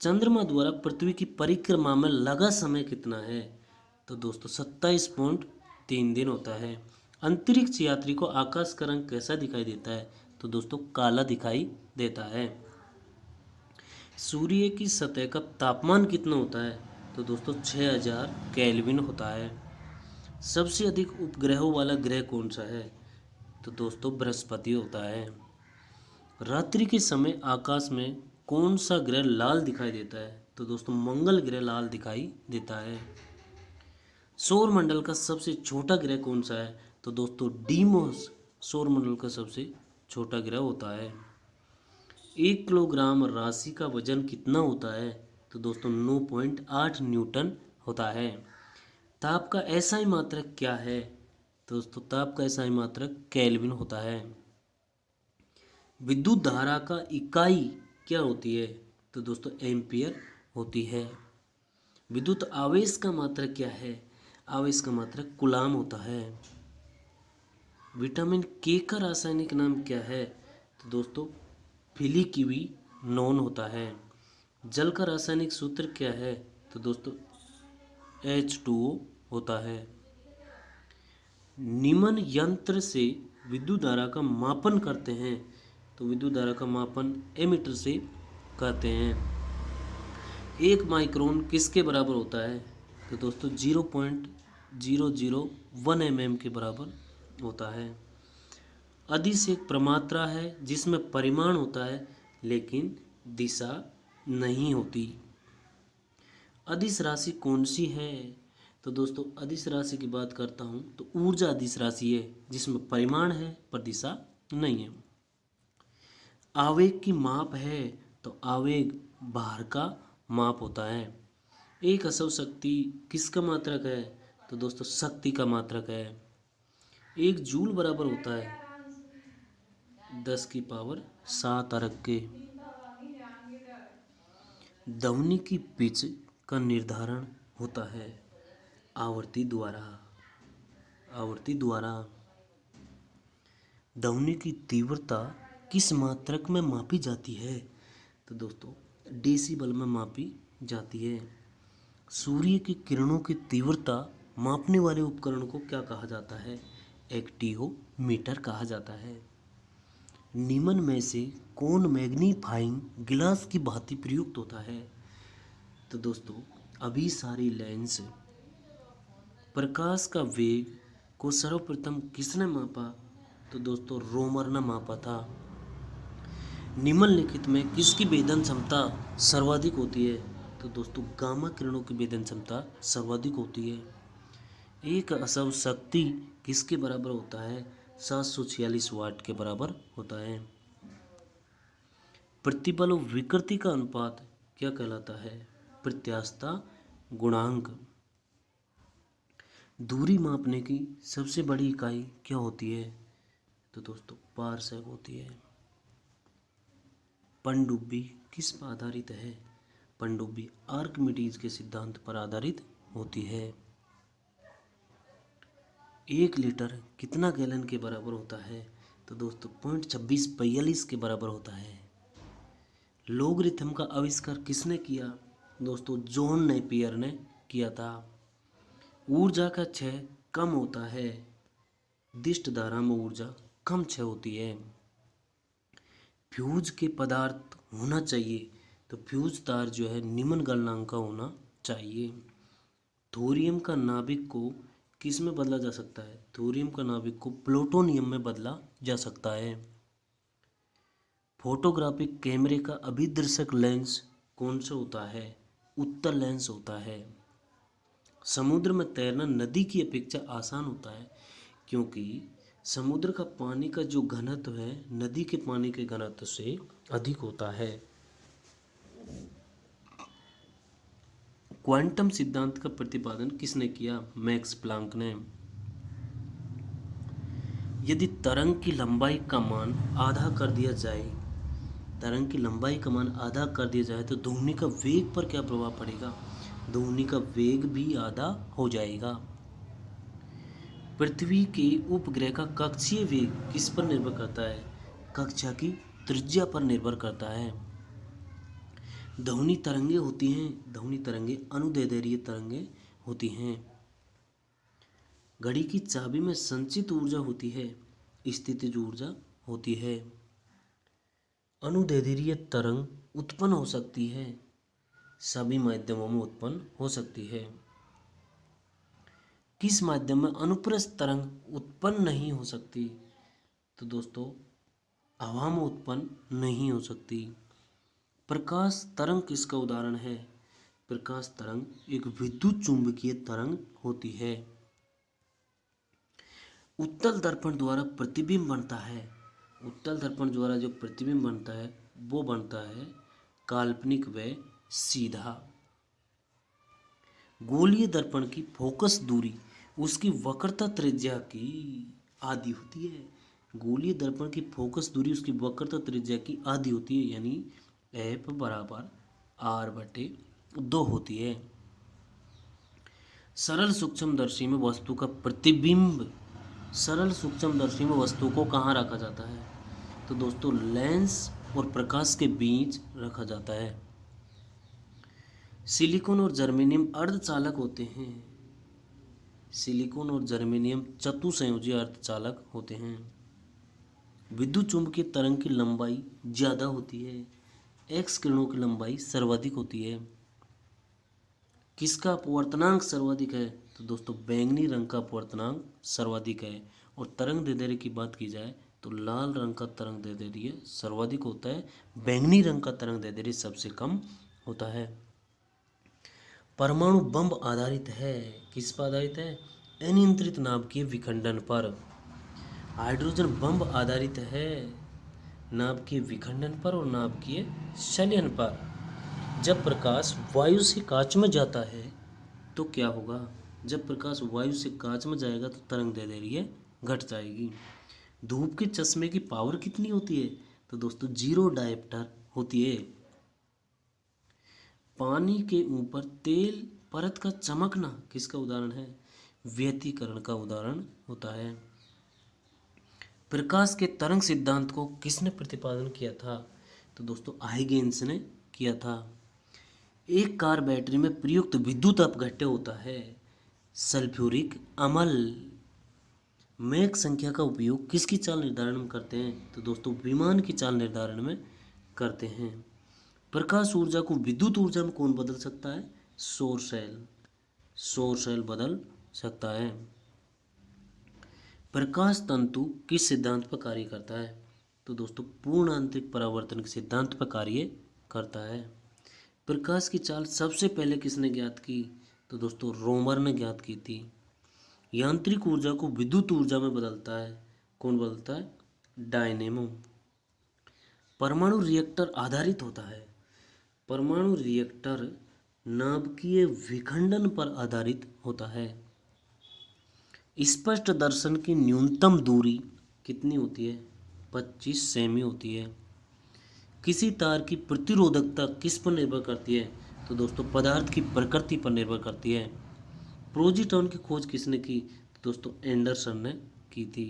चंद्रमा द्वारा पृथ्वी की परिक्रमा में लगा समय कितना है? तो दोस्तों 27.3 दिन होता है। अंतरिक्ष यात्री को आकाश का रंग कैसा दिखाई देता है? तो दोस्तों काला दिखाई देता है। सूर्य की सतह का तापमान कितना होता है? तो दोस्तों 6000 केल्विन होता है। सबसे अधिक उपग्रहों वाला ग्रह कौन सा है? तो दोस्तों बृहस्पति होता है। रात्रि के समय आकाश में कौन सा ग्रह लाल दिखाई देता है? तो दोस्तों मंगल ग्रह लाल दिखाई देता है। सौर मंडल का सबसे छोटा ग्रह कौन सा है? तो दोस्तों डीमोस सौर मंडल का सबसे छोटा ग्रह होता है। 1 किलोग्राम राशि का वजन कितना होता है? तो दोस्तों 9.8 न्यूटन होता है। ताप का एसआई मात्रक क्या है? तो दोस्तों ताप का एसआई मात्रक केल्विन होता है। विद्युत धारा का इकाई क्या होती है? तो दोस्तों एम्पियर होती है। विद्युत आवेश का मात्रक क्या है? आवेश का मात्रक कूलाम होता है। विटामिन के का रासायनिक नाम क्या है? तो दोस्तों फिलिकिविनोन होता है। जल का रासायनिक सूत्र क्या है? तो दोस्तों H2O होता है। निमन यंत्र से विद्युत धारा का मापन करते हैं। तो विद्युत धारा का मापन एमीटर से करते हैं। 1 माइक्रोन किसके बराबर होता है? तो दोस्तों 0.001 mm के बराबर होता है। अदिश एक प्रमात्रा है जिसमें परिमाण होता है लेकिन दिशा नहीं होती। अदिश राशि कौन सी है? तो दोस्तों अदिश राशि की बात करता हूँ तो ऊर्जा अदिश राशि है जिसमें परिमाण है पर दिशा नहीं है। आवेग की माप है तो आवेग भार का माप होता है। एक असव शक्ति किसका मात्रक है? तो दोस्तों शक्ति का मात्रक है। 1 जूल बराबर होता है 10⁻7 अर्ग के। ध्वनि की पिच का निर्धारण होता है आवृत्ति द्वारा। आवृत्ति द्वारा। ध्वनि की तीव्रता किस मात्रक में मापी जाती है? तो दोस्तों डेसिबल में मापी जाती है। सूर्य की किरणों की तीव्रता मापने वाले उपकरण को क्या कहा जाता है? एक्टियोमीटर कहा जाता है। निम्न में से कौन मैग्नीफाइंग गिलास की भांति प्रयुक्त होता है? तो दोस्तों अभिसारी लेंस। प्रकाश का वेग को सर्वप्रथम किसने मापा? तो दोस्तों रोमर ने मापा था। निम्नलिखित में किसकी वेदन क्षमता सर्वाधिक होती है? तो दोस्तों गामा किरणों की वेदन क्षमता सर्वाधिक होती है। एक असव शक्ति किसके बराबर होता है? 746 वाट के बराबर होता है। प्रतिबल और विकृति का अनुपात क्या कहलाता है? प्रत्यास्थता गुणांक। दूरी मापने की सबसे बड़ी इकाई क्या होती है? तो दोस्तों पारसेक होती है। पनडुब्बी किस पर आधारित है? पनडुब्बी आर्किमिडीज के सिद्धांत पर आधारित होती है। 1 लीटर कितना गैलन के बराबर होता है? तो दोस्तों 0.2642 के बराबर होता है। लोगरिथम का आविष्कार किसने किया? दोस्तों जॉन नेपियर ने किया था। ऊर्जा का क्षय कम होता है। दिष्ट धारा में ऊर्जा कम क्षय होती है। फ्यूज के पदार्थ होना चाहिए तो फ्यूज तार जो है निम्न गलनांक का होना चाहिए। थोरियम का नाभिक को किस में बदला जा सकता है? थोरियम का नाभिक को प्लूटोनियम में बदला जा सकता है। फोटोग्राफिक कैमरे का अभिदर्शक लेंस कौन सा होता है? उत्तल लेंस होता है। समुद्र में तैरना नदी की अपेक्षा आसान होता है क्योंकि समुद्र का पानी का जो घनत्व है नदी के पानी के घनत्व से अधिक होता है। क्वांटम सिद्धांत का प्रतिपादन किसने किया? मैक्स प्लांक ने। यदि तरंग की लंबाई का मान आधा कर दिया जाए, तरंग की लंबाई का मान आधा कर दिया जाए तो ध्वनि का वेग पर क्या प्रभाव पड़ेगा? ध्वनि का वेग भी आधा हो जाएगा। पृथ्वी के उपग्रह का कक्षीय वेग किस पर निर्भर करता है? कक्षा की त्रिज्या पर निर्भर करता है। ध्वनि तरंगे होती हैं, ध्वनि तरंगे अनुदैर्ध्य तरंगे होती हैं। घड़ी की चाबी में संचित ऊर्जा होती है, स्थितिज ऊर्जा होती है। अनुदैर्ध्य तरंग उत्पन्न हो सकती है, सभी माध्यमों में उत्पन्न हो सकती है। किस माध्यम में अनुप्रस्थ तरंग उत्पन्न नहीं हो सकती? तो दोस्तों हवा में उत्पन्न नहीं हो सकती। प्रकाश तरंग किसका उदाहरण है? प्रकाश तरंग एक विद्युत चुंबकीय तरंग होती है। उत्तल दर्पण द्वारा प्रतिबिंब बनता है, उत्तल दर्पण द्वारा जो प्रतिबिंब बनता है वो बनता है काल्पनिक व सीधा। गोलीय दर्पण की फोकस दूरी उसकी वक्रता त्रिज्या की आधी होती है। गोलीय दर्पण की फोकस दूरी उसकी वक्रता त्रिज्या की आधी होती है, यानी एफ बराबर आर बटे 2 होती है। सरल सूक्ष्मदर्शी में वस्तु का प्रतिबिंब, सरल सूक्ष्मदर्शी में वस्तु को कहाँ रखा जाता है? तो दोस्तों लेंस और प्रकाश के बीच रखा जाता है। सिलिकॉन और जर्मेनियम अर्धचालक होते हैं, सिलिकॉन और जर्मेनियम चतुसंयोजी अर्धचालक होते हैं। विद्युत चुंबकीय तरंग की लंबाई ज़्यादा होती है, एक्स किरणों की लंबाई सर्वाधिक होती है। किसका अपवर्तनांक सर्वाधिक है? तो दोस्तों बैंगनी रंग का अपवर्तनांक सर्वाधिक है। और तरंग दैर्ध्य की बात की जाए तो लाल रंग का तरंग दैर्ध्य सर्वाधिक होता है, बैंगनी रंग का तरंग दैर्ध्य सबसे कम होता है। परमाणु बम आधारित है, किस पर आधारित है? अनियंत्रित नाभिकीय विखंडन पर। हाइड्रोजन बम आधारित है नाभिकीय विखंडन पर और नाभिकीय संलयन पर। जब प्रकाश वायु से कांच में जाता है तो क्या होगा? जब प्रकाश वायु से कांच में जाएगा तो तरंग दैर्ध्य घट जाएगी। धूप के चश्मे की पावर कितनी होती है? तो दोस्तों 0 डायप्टर होती है। पानी के ऊपर तेल परत का चमकना किसका उदाहरण है? व्यतिकरण का उदाहरण होता है। प्रकाश के तरंग सिद्धांत को किसने प्रतिपादन किया था? तो दोस्तों हाइगेंस ने किया था। एक कार बैटरी में प्रयुक्त विद्युत अपघट्य होता है सल्फ्यूरिक अम्ल। मैक संख्या का उपयोग किसकी चाल निर्धारण में करते हैं? तो दोस्तों विमान की चाल निर्धारण में करते हैं। प्रकाश ऊर्जा को विद्युत ऊर्जा में कौन बदल सकता है? सौर सेल, सौर सेल बदल सकता है। प्रकाश तंतु किस सिद्धांत पर कार्य करता है? तो दोस्तों पूर्ण आंतरिक परावर्तन के सिद्धांत पर कार्य करता है। प्रकाश की चाल सबसे पहले किसने ज्ञात की? तो दोस्तों रोमर ने ज्ञात की थी। यांत्रिक ऊर्जा को विद्युत ऊर्जा में बदलता है, कौन बदलता है? डायनेमो। परमाणु रिएक्टर आधारित होता है, परमाणु रिएक्टर नाभिकीय विखंडन पर आधारित होता है। स्पष्ट दर्शन की न्यूनतम दूरी कितनी होती है? 25 सेमी होती है। किसी तार की प्रतिरोधकता किस पर निर्भर करती है? तो दोस्तों पदार्थ की प्रकृति पर निर्भर करती है। प्रोजीट्रॉन की खोज किसने की? तो दोस्तों एंडरसन ने की थी।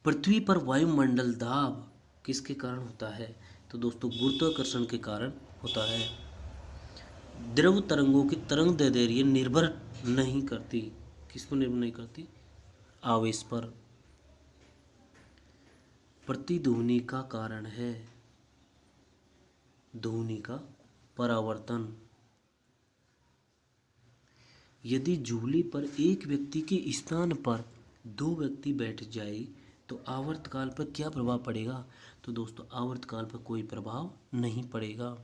पृथ्वी पर वायुमंडल दाब किसके कारण होता है? तो दोस्तों गुरुत्वाकर्षण के कारण होता है। द्रव तरंगों की तरंग दैर्ध्य निर्भर नहीं करती, किस पर निर्भर नहीं करती? आवेश पर। प्रतिध्वनि का कारण है ध्वनि का परावर्तन। यदि झूले पर एक व्यक्ति के स्थान पर दो व्यक्ति बैठ जाए तो आवर्तकाल पर क्या प्रभाव पड़ेगा? तो दोस्तों आवर्तकाल पर कोई प्रभाव नहीं पड़ेगा।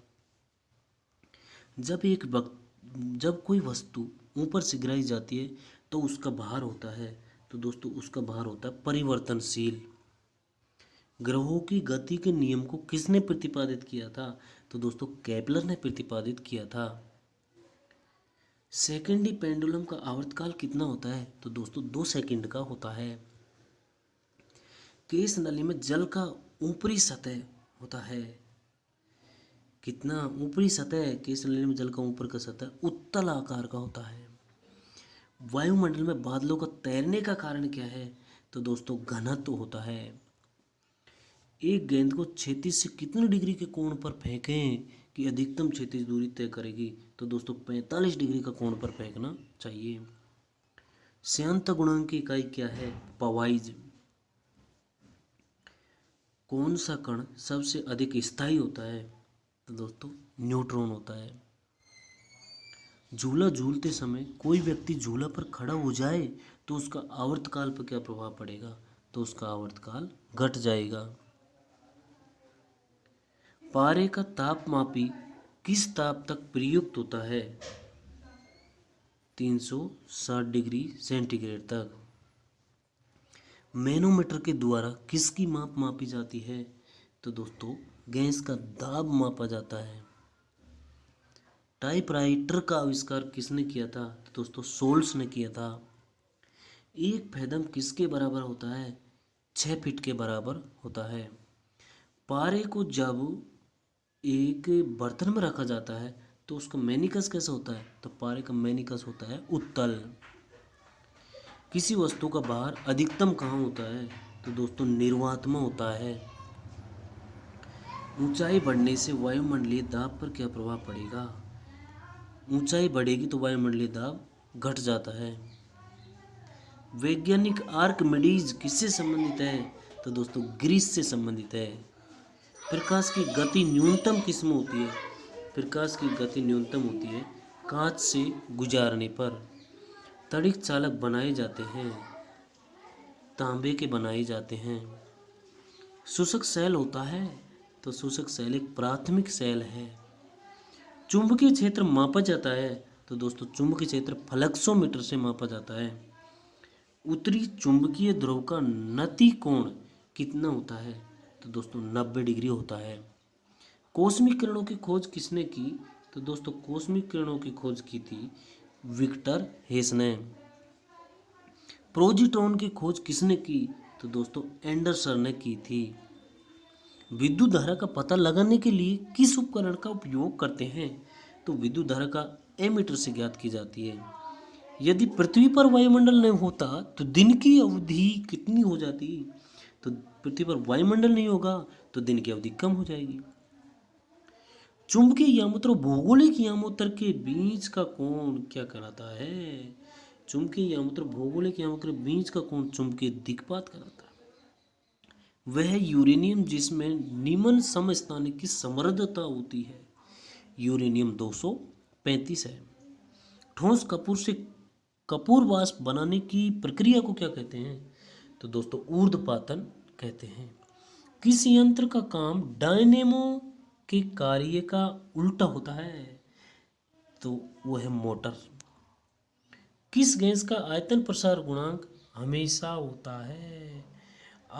जब कोई वस्तु ऊपर से गिराई जाती है तो उसका भार होता है, तो दोस्तों उसका भार होता है परिवर्तनशील। ग्रहों की गति के नियम को किसने प्रतिपादित किया था? तो दोस्तों केपलर ने प्रतिपादित किया था। सेकेंडी पेंडुलम का आवर्तकाल कितना होता है? तो दोस्तों 2 सेकंड का होता है। केश नली में जल का ऊपरी सतह होता है कितना? ऊपरी सतह केश नली में जल का ऊपर का सतह उत्तल आकार का होता है। वायुमंडल में बादलों का तैरने का कारण क्या है? तो दोस्तों घनत्व होता है। एक गेंद को क्षैतिज से कितने डिग्री के कोण पर फेंकें कि अधिकतम क्षैतिज दूरी तय करेगी? तो दोस्तों 45 डिग्री का कोण पर फेंकना चाहिए। श्यानता गुणांक की इकाई क्या है? पवाइज। कौन सा कण सबसे अधिक स्थायी होता है? तो दोस्तों न्यूट्रॉन होता है। झूला झूलते समय कोई व्यक्ति झूला पर खड़ा हो जाए तो उसका आवर्तकाल पर क्या प्रभाव पड़ेगा? तो उसका आवर्तकाल घट जाएगा। पारे का तापमापी किस ताप तक प्रयुक्त होता है? 360 डिग्री सेंटीग्रेड तक। मैनोमीटर के द्वारा किसकी माप मापी जाती है? तो दोस्तों गैस का दाब मापा जाता है। टाइपराइटर का आविष्कार किसने किया था? तो दोस्तों सोल्स ने किया था। एक फेदम किसके बराबर होता है? 6 फीट के बराबर होता है। पारे को जब एक बर्तन में रखा जाता है तो उसका मेनिकस कैसा होता है? तो पारे का मेनिकस होता है उत्तल। किसी वस्तु का भार अधिकतम कहाँ होता है? तो दोस्तों निर्वात में होता है। ऊंचाई बढ़ने से वायुमंडलीय दाब पर क्या प्रभाव पड़ेगा? ऊंचाई बढ़ेगी तो वायुमंडलीय दाब घट जाता है। वैज्ञानिक आर्किमिडीज किससे संबंधित है? तो दोस्तों ग्रीस से संबंधित है। प्रकाश की गति न्यूनतम किस में होती है? प्रकाश की गति न्यूनतम होती है कांच से गुजारने पर। तड़िक चालक बनाए जाते हैं, तांबे के बनाए जाते हैं। शुष्क सेल होता है, तो शुष्क सेल एक प्राथमिक सेल है। चुंबकीय क्षेत्र मापा जाता है, तो दोस्तों चुंबकीय क्षेत्र फ्लक्सोमीटर से मापा जाता है। उत्तरी चुंबकीय ध्रुव का नति कोण कितना होता है? तो दोस्तों 90 डिग्री होता है। कॉस्मिक किरणों की खोज किसने की? तो दोस्तों कॉस्मिक किरणों की खोज की थी विक्टर हेस ने। प्रोजिट्रॉन की खोज किसने की? तो दोस्तों एंडरसन ने की थी। विद्युत धारा का पता लगाने के लिए किस उपकरण का उपयोग करते हैं? तो विद्युत धारा का एमीटर से ज्ञात की जाती है। यदि पृथ्वी पर वायुमंडल नहीं होता तो दिन की अवधि कितनी हो जाती? तो पृथ्वी पर वायुमंडल नहीं होगा तो दिन की अवधि कम हो जाएगी। चुंबकीय यामोत्तर और भौगोलिक यामोत्तर के बीच का कोण क्या कहलाता है? चुंबकीय यामोत्तर भौगोलिक यामोत्तर के बीच का कोण चुंबकीय दिक्पात कहलाता है। वह यूरेनियम जिसमें निम्न समस्थानिक की समृद्धता होती है यूरेनियम 235 है। ठोस कपूर से कपूर वाष्प बनाने की प्रक्रिया को क्या कहते हैं? तो दोस्तों ऊर्ध्वपातन कहते हैं। किस यंत्र का काम डायनेमो के कार्य का उल्टा होता है? तो वो है मोटर। किस गैस का आयतन प्रसार गुणांक हमेशा होता है?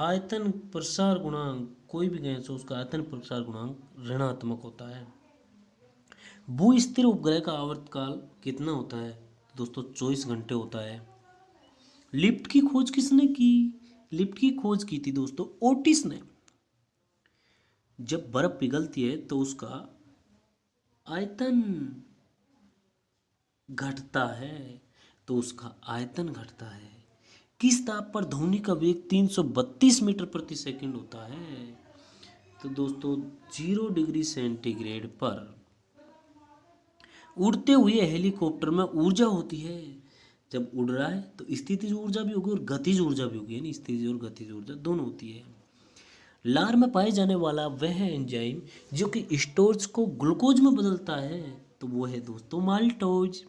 आयतन प्रसार गुणांक कोई भी गैस हो उसका आयतन प्रसार गुणांक ऋणात्मक होता है। भू स्थिर उपग्रह का आवर्तकाल कितना होता है? दोस्तों 24 घंटे होता है। लिफ्ट की खोज किसने की? लिफ्ट की खोज की थी दोस्तों ओटिस ने। जब बर्फ पिघलती है तो उसका आयतन घटता है, तो उसका आयतन घटता है। किस ताप पर ध्वनि का वेग 332 मीटर प्रति सेकंड होता है? तो दोस्तों 0 डिग्री सेंटीग्रेड पर। उड़ते हुए हेलीकॉप्टर में ऊर्जा होती है, जब उड़ रहा है तो स्थितिज ऊर्जा भी होगी और गतिज ऊर्जा भी होगी, यानी स्थितिज और गतिज ऊर्जा दोनों होती है। लार में पाए जाने वाला वह एंजाइम जो कि स्टोर्च को ग्लूकोज में बदलता है, तो वो है दोस्तों माल्टोज।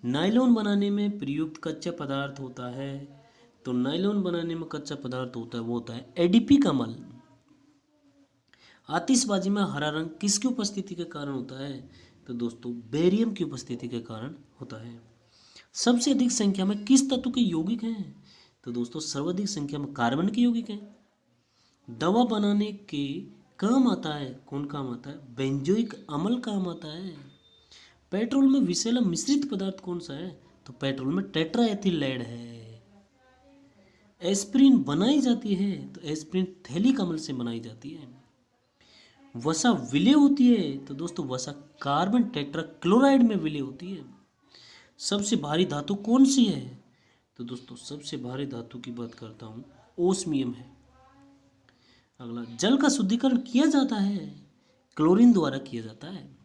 नायलॉन बनाने में प्रयुक्त कच्चा पदार्थ होता है, तो नायलॉन बनाने में कच्चा पदार्थ होता है वो होता है एडीपी का अम्ल। आतिशबाजी में हरा रंग किसकी उपस्थिति के कारण होता है, तो दोस्तों बेरियम की उपस्थिति के कारण होता है। सबसे अधिक संख्या में किस तत्व के यौगिक हैं, तो दोस्तों सर्वाधिक संख्या में कार्बन के यौगिक हैं। दवा बनाने के काम आता है, कौन काम आता है, बेंजोइक अम्ल काम आता है। पेट्रोल में विषैला मिश्रित पदार्थ कौन सा है, तो पेट्रोल में टेट्राएथिलेट है। एस्प्रिन बनाई जाती है, तो एस्प्रिन थैलिक अम्ल से बनाई जाती है। वसा विलय होती है, तो दोस्तों वसा कार्बन टेट्राक्लोराइड में विलय होती है। सबसे भारी धातु कौन सी है, तो दोस्तों सबसे भारी धातु की बात करता हूँ ओस्मियम है। अगला, जल का शुद्धिकरण किया जाता है, क्लोरीन द्वारा किया जाता है।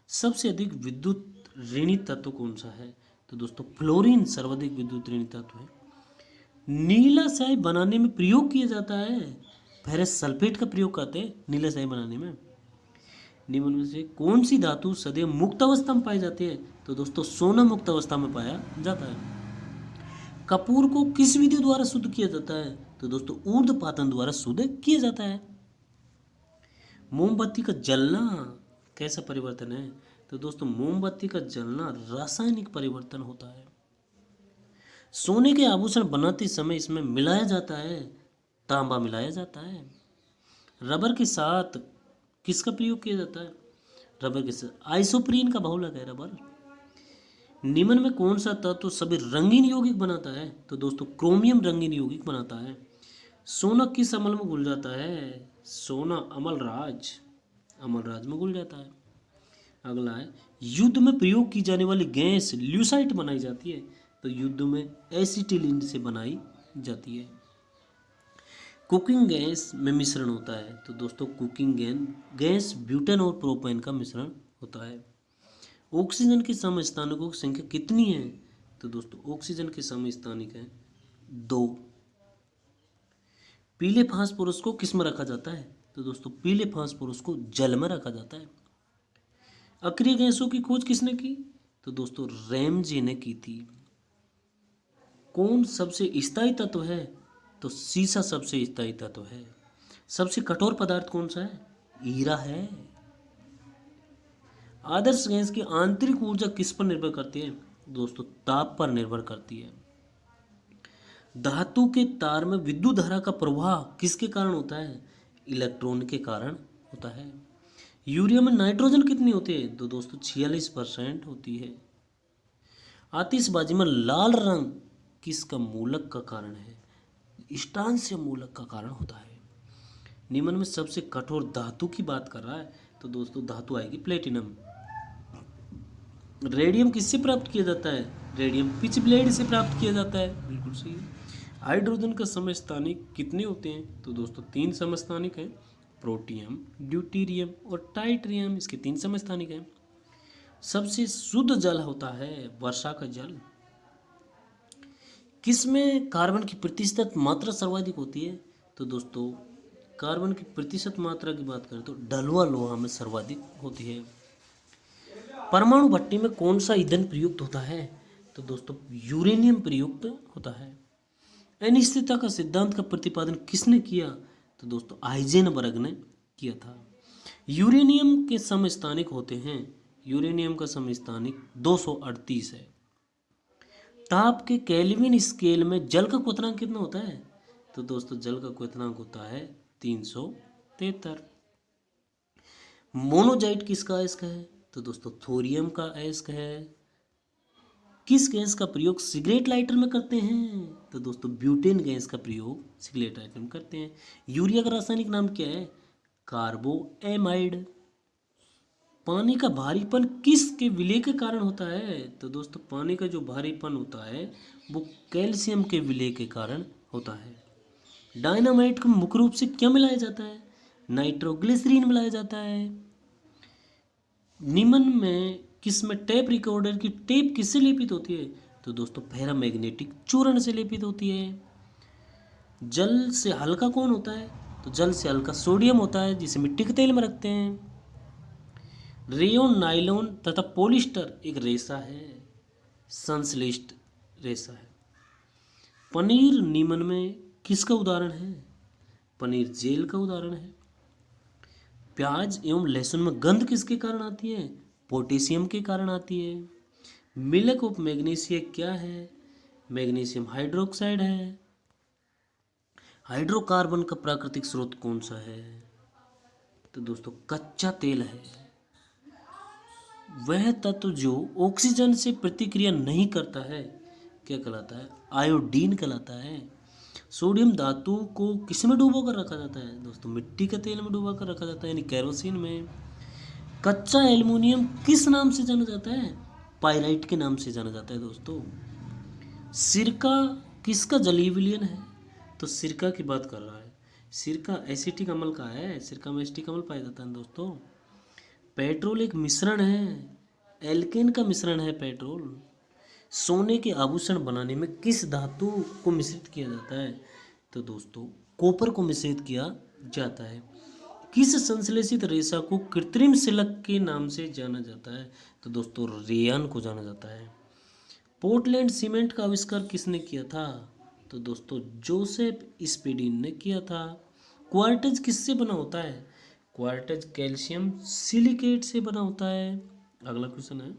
सबसे अधिक विद्युत ऋणी तत्व कौन सा है, तो दोस्तों फ्लोरीन सर्वाधिक विद्युत ऋणी तत्व है। नीला स्याही बनाने में प्रयोग किया जाता है, फेरस सल्फेट का प्रयोग करते हैं नीला स्याही बनाने में। निम्न में से कौन सी धातु सदैव मुक्त अवस्था में पाई जाती है, तो दोस्तों सोना मुक्त अवस्था में पाया जाता है। कपूर को किस विधि द्वारा शुद्ध किया जाता है, तो दोस्तों ऊर्ध्वपातन द्वारा शुद्ध किया जाता है। मोमबत्ती का जलना कैसा परिवर्तन है, तो दोस्तों मोमबत्ती का जलना रासायनिक परिवर्तन होता है। सोने के आभूषण बनाते समय इसमें मिलाया जाता है, तांबा मिलाया जाता है। रबर के साथ किसका प्रयोग किया जाता है, रबर के साथ आइसोप्रीन का बहुलक है रबर। निम्न में कौन सा तत्व सभी रंगीन यौगिक बनाता है, तो दोस्तों क्रोमियम रंगीन यौगिक बनाता है। सोना किस अम्ल में घुल जाता है, सोना अमलराज में घुल जाता है। अगला है, युद्ध में प्रयोग की जाने वाली गैस ल्यूसाइट बनाई जाती है, तो युद्ध में एसिटिलीन से बनाई जाती है। कुकिंग गैस में मिश्रण होता है, तो दोस्तों कुकिंग गैस ब्यूटेन और प्रोपेन का मिश्रण होता है। ऑक्सीजन के समस्थानिकों की संख्या कितनी है, तो दोस्तों ऑक्सीजन के समस्थानिक है 2। पीले फास्फोरस को किस में रखा जाता है, तो दोस्तों पीले फास्फोरस को जल में रखा जाता है। अक्रिय गैसों की खोज किसने की, तो दोस्तों रैमजे ने की थी। कौन सबसे स्थायी तत्व है, तो सीसा सबसे स्थायी तत्व है। सबसे कठोर पदार्थ कौन सा है, हीरा है। आदर्श गैस की आंतरिक ऊर्जा किस पर निर्भर करती है, दोस्तों ताप पर निर्भर करती है। धातु के तार में विद्युत धारा का प्रवाह किसके कारण होता है, इलेक्ट्रॉन के कारण होता है। यूरिया में नाइट्रोजन कितनी होती है, तो दोस्तों 46% होती है। आतिशबाजी में लाल रंग किसका मूलक का कारण है, स्टांस्य मूलक का कारण होता है। निम्न में सबसे कठोर धातु की बात कर रहा है, तो दोस्तों धातु आएगी प्लेटिनम। रेडियम किससे प्राप्त किया जाता है, रेडियम पिच ब्लेड से प्राप्त किया जाता है, बिल्कुल सही है। हाइड्रोजन का समस्थानिक कितने होते हैं, तो दोस्तों 3 समस्थानिक हैं, प्रोटियम, ड्यूटीरियम और टाइट्रियम, इसके 3 समस्थानिक हैं। सबसे शुद्ध जल होता है वर्षा का जल। किसमें कार्बन की प्रतिशत मात्रा सर्वाधिक होती है, तो दोस्तों कार्बन की प्रतिशत मात्रा की बात करें तो ढलुआ लोहा में सर्वाधिक होती है। परमाणु भट्टी में कौन सा ईंधन प्रयुक्त होता है, तो दोस्तों यूरेनियम प्रयुक्त होता है। अनिश्चितता का सिद्धांत का प्रतिपादन किसने किया, तो दोस्तों हाइजेनबर्ग ने किया था। यूरेनियम के समस्थानिक होते हैं, यूरेनियम का समस्थानिक 238 है। ताप के केल्विन स्केल में जल का क्वथनांक कितना होता है, तो दोस्तों जल का क्वथनांक होता है 373। मोनोजाइट किसका अयस्क है, तो दोस्तों थोरियम का अयस्क है। किस गैस का प्रयोग सिगरेट लाइटर में करते हैं, तो दोस्तों ब्यूटेन गैस का प्रयोग सिगरेट लाइटर में करते हैं। यूरिया का रासायनिक नाम क्या है, कार्बोएमाइड। पानी का भारीपन किसके विलय के कारण होता है, तो दोस्तों पानी का जो भारीपन होता है वो कैल्शियम के विलय के कारण होता है। डायनामाइट को मुख्य रूप से क्या मिलाया जाता है, नाइट्रोग्लिसरीन मिलाया जाता है। निम्न में किसमें टेप रिकॉर्डर की टेप किससे लेपित होती है, तो दोस्तों पैरामैग्नेटिक चूर्ण से लेपित होती है। जल से हल्का कौन होता है, तो जल से हल्का सोडियम होता है जिसे मिट्टी के तेल में रखते हैं। रेयोन, नायलॉन तथा पॉलिस्टर एक रेशा है। संश्लिष्ट रेशा है। पनीर नीमन में किसका उदाहरण है? पनीर जेल का उदाहरण है। प्याज एवं लहसुन में गंध किसके कारण आती है? पोटेशियम के कारण आती है। मिल्क ऑफ मैग्नीशियम क्या है? मैग्नीशियम हाइड्रोक्साइड है। हाइड्रोकार्बन का प्राकृतिक स्रोत कौन सा है? तो दोस्तों कच्चा तेल है। वह तत्व जो ऑक्सीजन से प्रतिक्रिया नहीं करता है क्या कहलाता है? आयोडीन कहलाता है। सोडियम धातु को किस में डुबो कर रखा जाता है? दोस्तों मिट्टी के तेल में डुबा कर रखा जाता है, यानी केरोसिन में। कच्चा एल्युमिनियम किस नाम से जाना जाता है? पाइराइट के नाम से जाना जाता है दोस्तों। सिरका किसका जलीय विलयन है? तो सिरका की बात कर रहा है। सिरका एसिटिक अम्ल का है, सिरका में एसिटिक अम्ल पाया जाता है दोस्तों। पेट्रोल एक मिश्रण है, एल्केन का मिश्रण है पेट्रोल। सोने के आभूषण बनाने में किस धातु को मिश्रित किया जाता है? तो दोस्तों कॉपर को मिश्रित किया जाता है। किस संश्लेषित रेशा को कृत्रिम सिलक के नाम से जाना जाता है? तो दोस्तों रेयान को जाना जाता है। पोर्टलैंड सीमेंट का आविष्कार किसने किया था? तो दोस्तों जोसेफ स्पीडिन ने किया था। क्वार्टज किससे बना होता है? क्वार्टज कैल्शियम सिलिकेट से बना होता है। अगला क्वेश्चन है,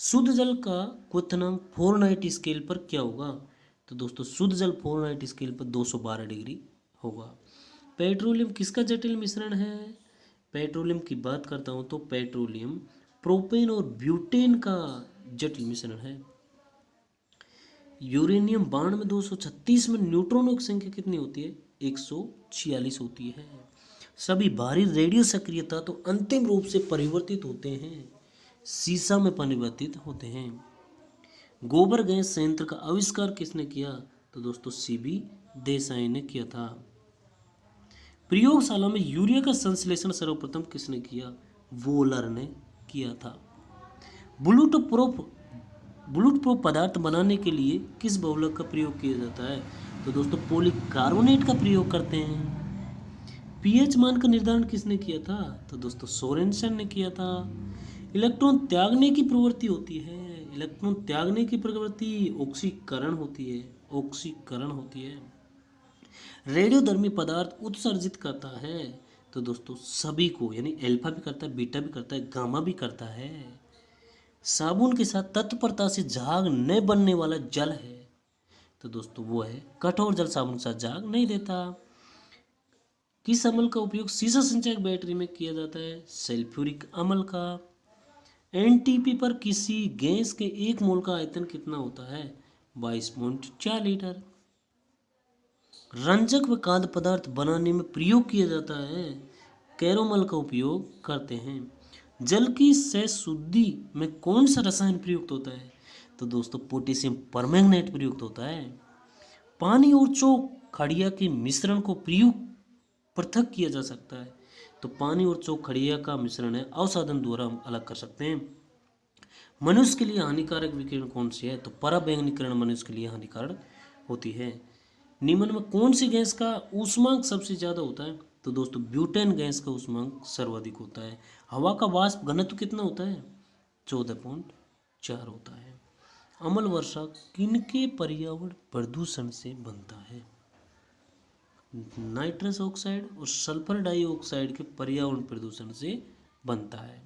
शुद्ध जल का क्वथनांक फ़ारेनहाइट स्केल पर क्या होगा? तो दोस्तों शुद्ध जल फ़ारेनहाइट स्केल पर 212 डिग्री होगा। पेट्रोलियम किसका जटिल मिश्रण है? पेट्रोलियम की बात करता हूँ तो पेट्रोलियम प्रोपेन और ब्यूटेन का जटिल मिश्रण है। यूरेनियम 92 में 236 में न्यूट्रॉनों की संख्या कितनी होती है? 146 होती है। सभी भारी रेडियो सक्रियता तो अंतिम रूप से परिवर्तित होते हैं, सीसा में परिवर्तित होते हैं। गोबर गैस संयंत्र का आविष्कार किसने किया? तो दोस्तों सीबी देसाई ने किया था। प्रयोगशाला में यूरिया का संश्लेषण सर्वप्रथम किसने किया? वोलर ने किया था। ब्लूटूथ प्रूफ पदार्थ बनाने के लिए किस बहुलक का प्रयोग किया जाता है? तो दोस्तों पॉलीकार्बोनेट का प्रयोग करते हैं। पीएच मान का निर्धारण किसने किया था? तो दोस्तों सोरेनसन ने किया था। इलेक्ट्रॉन त्यागने की प्रवृत्ति होती है, इलेक्ट्रॉन त्यागने की प्रवृत्ति ऑक्सीकरण होती है, ऑक्सीकरण होती है। रेडियोधर्मी पदार्थ उत्सर्जित करता है? तो दोस्तों सभी को, यानी अल्फा भी करता है, बीटा भी करता है, गामा भी करता है। साबुन के साथ तत्परता से झाग न बनने वाला जल है? तो दोस्तों वो है कठोर जल। साबुन के साथ झाग नहीं देता। किस अम्ल का उपयोग सीसा संचायक बैटरी में किया जाता है? सल्फ्यूरिक अम्ल का। एनटीपी पर किसी गैस के 1 मोल का आयतन कितना होता है? 22.4 लीटर। रंजक व खाद्य पदार्थ बनाने में प्रयोग किया जाता है, कैरोमल का उपयोग करते हैं। जल की सहशुद्धि में कौन सा रसायन प्रयुक्त होता है? तो दोस्तों पोटेशियम परमैंगनेट प्रयुक्त होता है। पानी और चौक खड़िया के मिश्रण को प्रयुक्त पृथक किया जा सकता है? तो पानी और चौक खड़िया का मिश्रण है, अवसाधन द्वारा हम अलग कर सकते हैं। मनुष्य के लिए हानिकारक विकिरण कौन सी है? तो पराबैंगनीकरण मनुष्य के लिए हानिकारक होती है। निम्न में कौन सी गैस का ऊष्मांक सबसे ज़्यादा होता है? तो दोस्तों ब्यूटेन गैस का ऊष्मांक सर्वाधिक होता है। हवा का वाष्प घनत्व कितना होता है? 14.4 होता है। अम्ल वर्षा किनके पर्यावरण प्रदूषण से बनता है? नाइट्रस ऑक्साइड और सल्फर डाइऑक्साइड के पर्यावरण प्रदूषण से बनता है।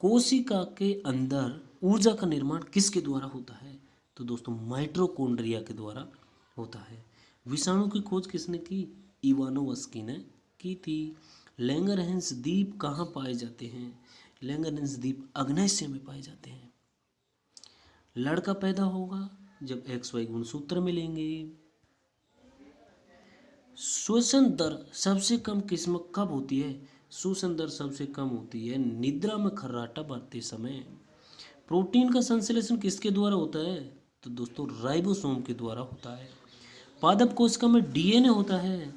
कोशिका के अंदर ऊर्जा का निर्माण किसके द्वारा होता है? तो दोस्तों माइटोकॉन्ड्रिया के द्वारा होता है। विषाणु की खोज किसने की? इवानोव्स्की ने की थी। लैंगरहैंस द्वीप कहाँ पाए जाते हैं? लैंगरहैंस द्वीप अग्नेशिया में पाए जाते हैं। लड़का पैदा होगा जब XY गुणसूत्र मिलेंगे। श्वसन दर सबसे कम किस्म कब होती है? श्वसन दर सबसे कम होती है निद्रा में खर्राटा भरते समय। प्रोटीन का संश्लेषण किसके द्वारा होता है? तो दोस्तों राइबोसोम के द्वारा होता है। पादप कोशिका में डीएनए होता है,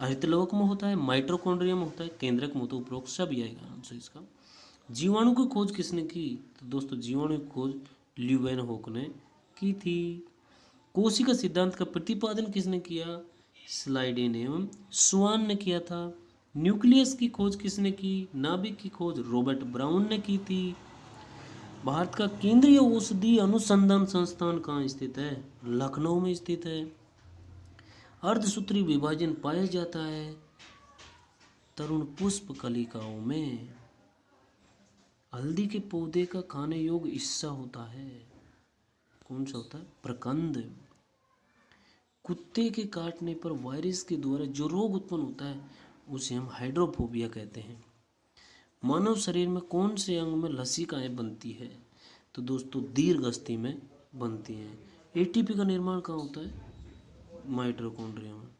हरितलवक में होता है, माइटोकॉन्ड्रिया में होता है, केंद्रक में होता है। उपरोक्त सभी आएगा आंसर इसका। जीवाणु की खोज किसने की? तो दोस्तों जीवाणु की खोज ल्यूवेनहोक ने की थी। कोशिका सिद्धांत का प्रतिपादन किसने किया? स्लाइडेन एवं स्वान ने किया था। न्यूक्लियस की खोज किसने की? नाभिक की खोज रॉबर्ट ब्राउन ने की थी। भारत का केंद्रीय औषधि अनुसंधान संस्थान कहाँ स्थित है? लखनऊ में स्थित है। अर्धसूत्री विभाजन पाया जाता है तरुण पुष्प कलिकाओं में। हल्दी के पौधे का खाने योग्य हिस्सा होता है, कौन सा होता है? प्रकंद। कुत्ते के काटने पर वायरस के द्वारा जो रोग उत्पन्न होता है उसे हम हाइड्रोफोबिया कहते हैं। मानव शरीर में कौन से अंग में लसिकाएं बनती है? तो दोस्तों दीर्घ अस्थि में बनती हैं। एटीपी का निर्माण कहाँ होता है? माइटोकॉन्ड्रिया में।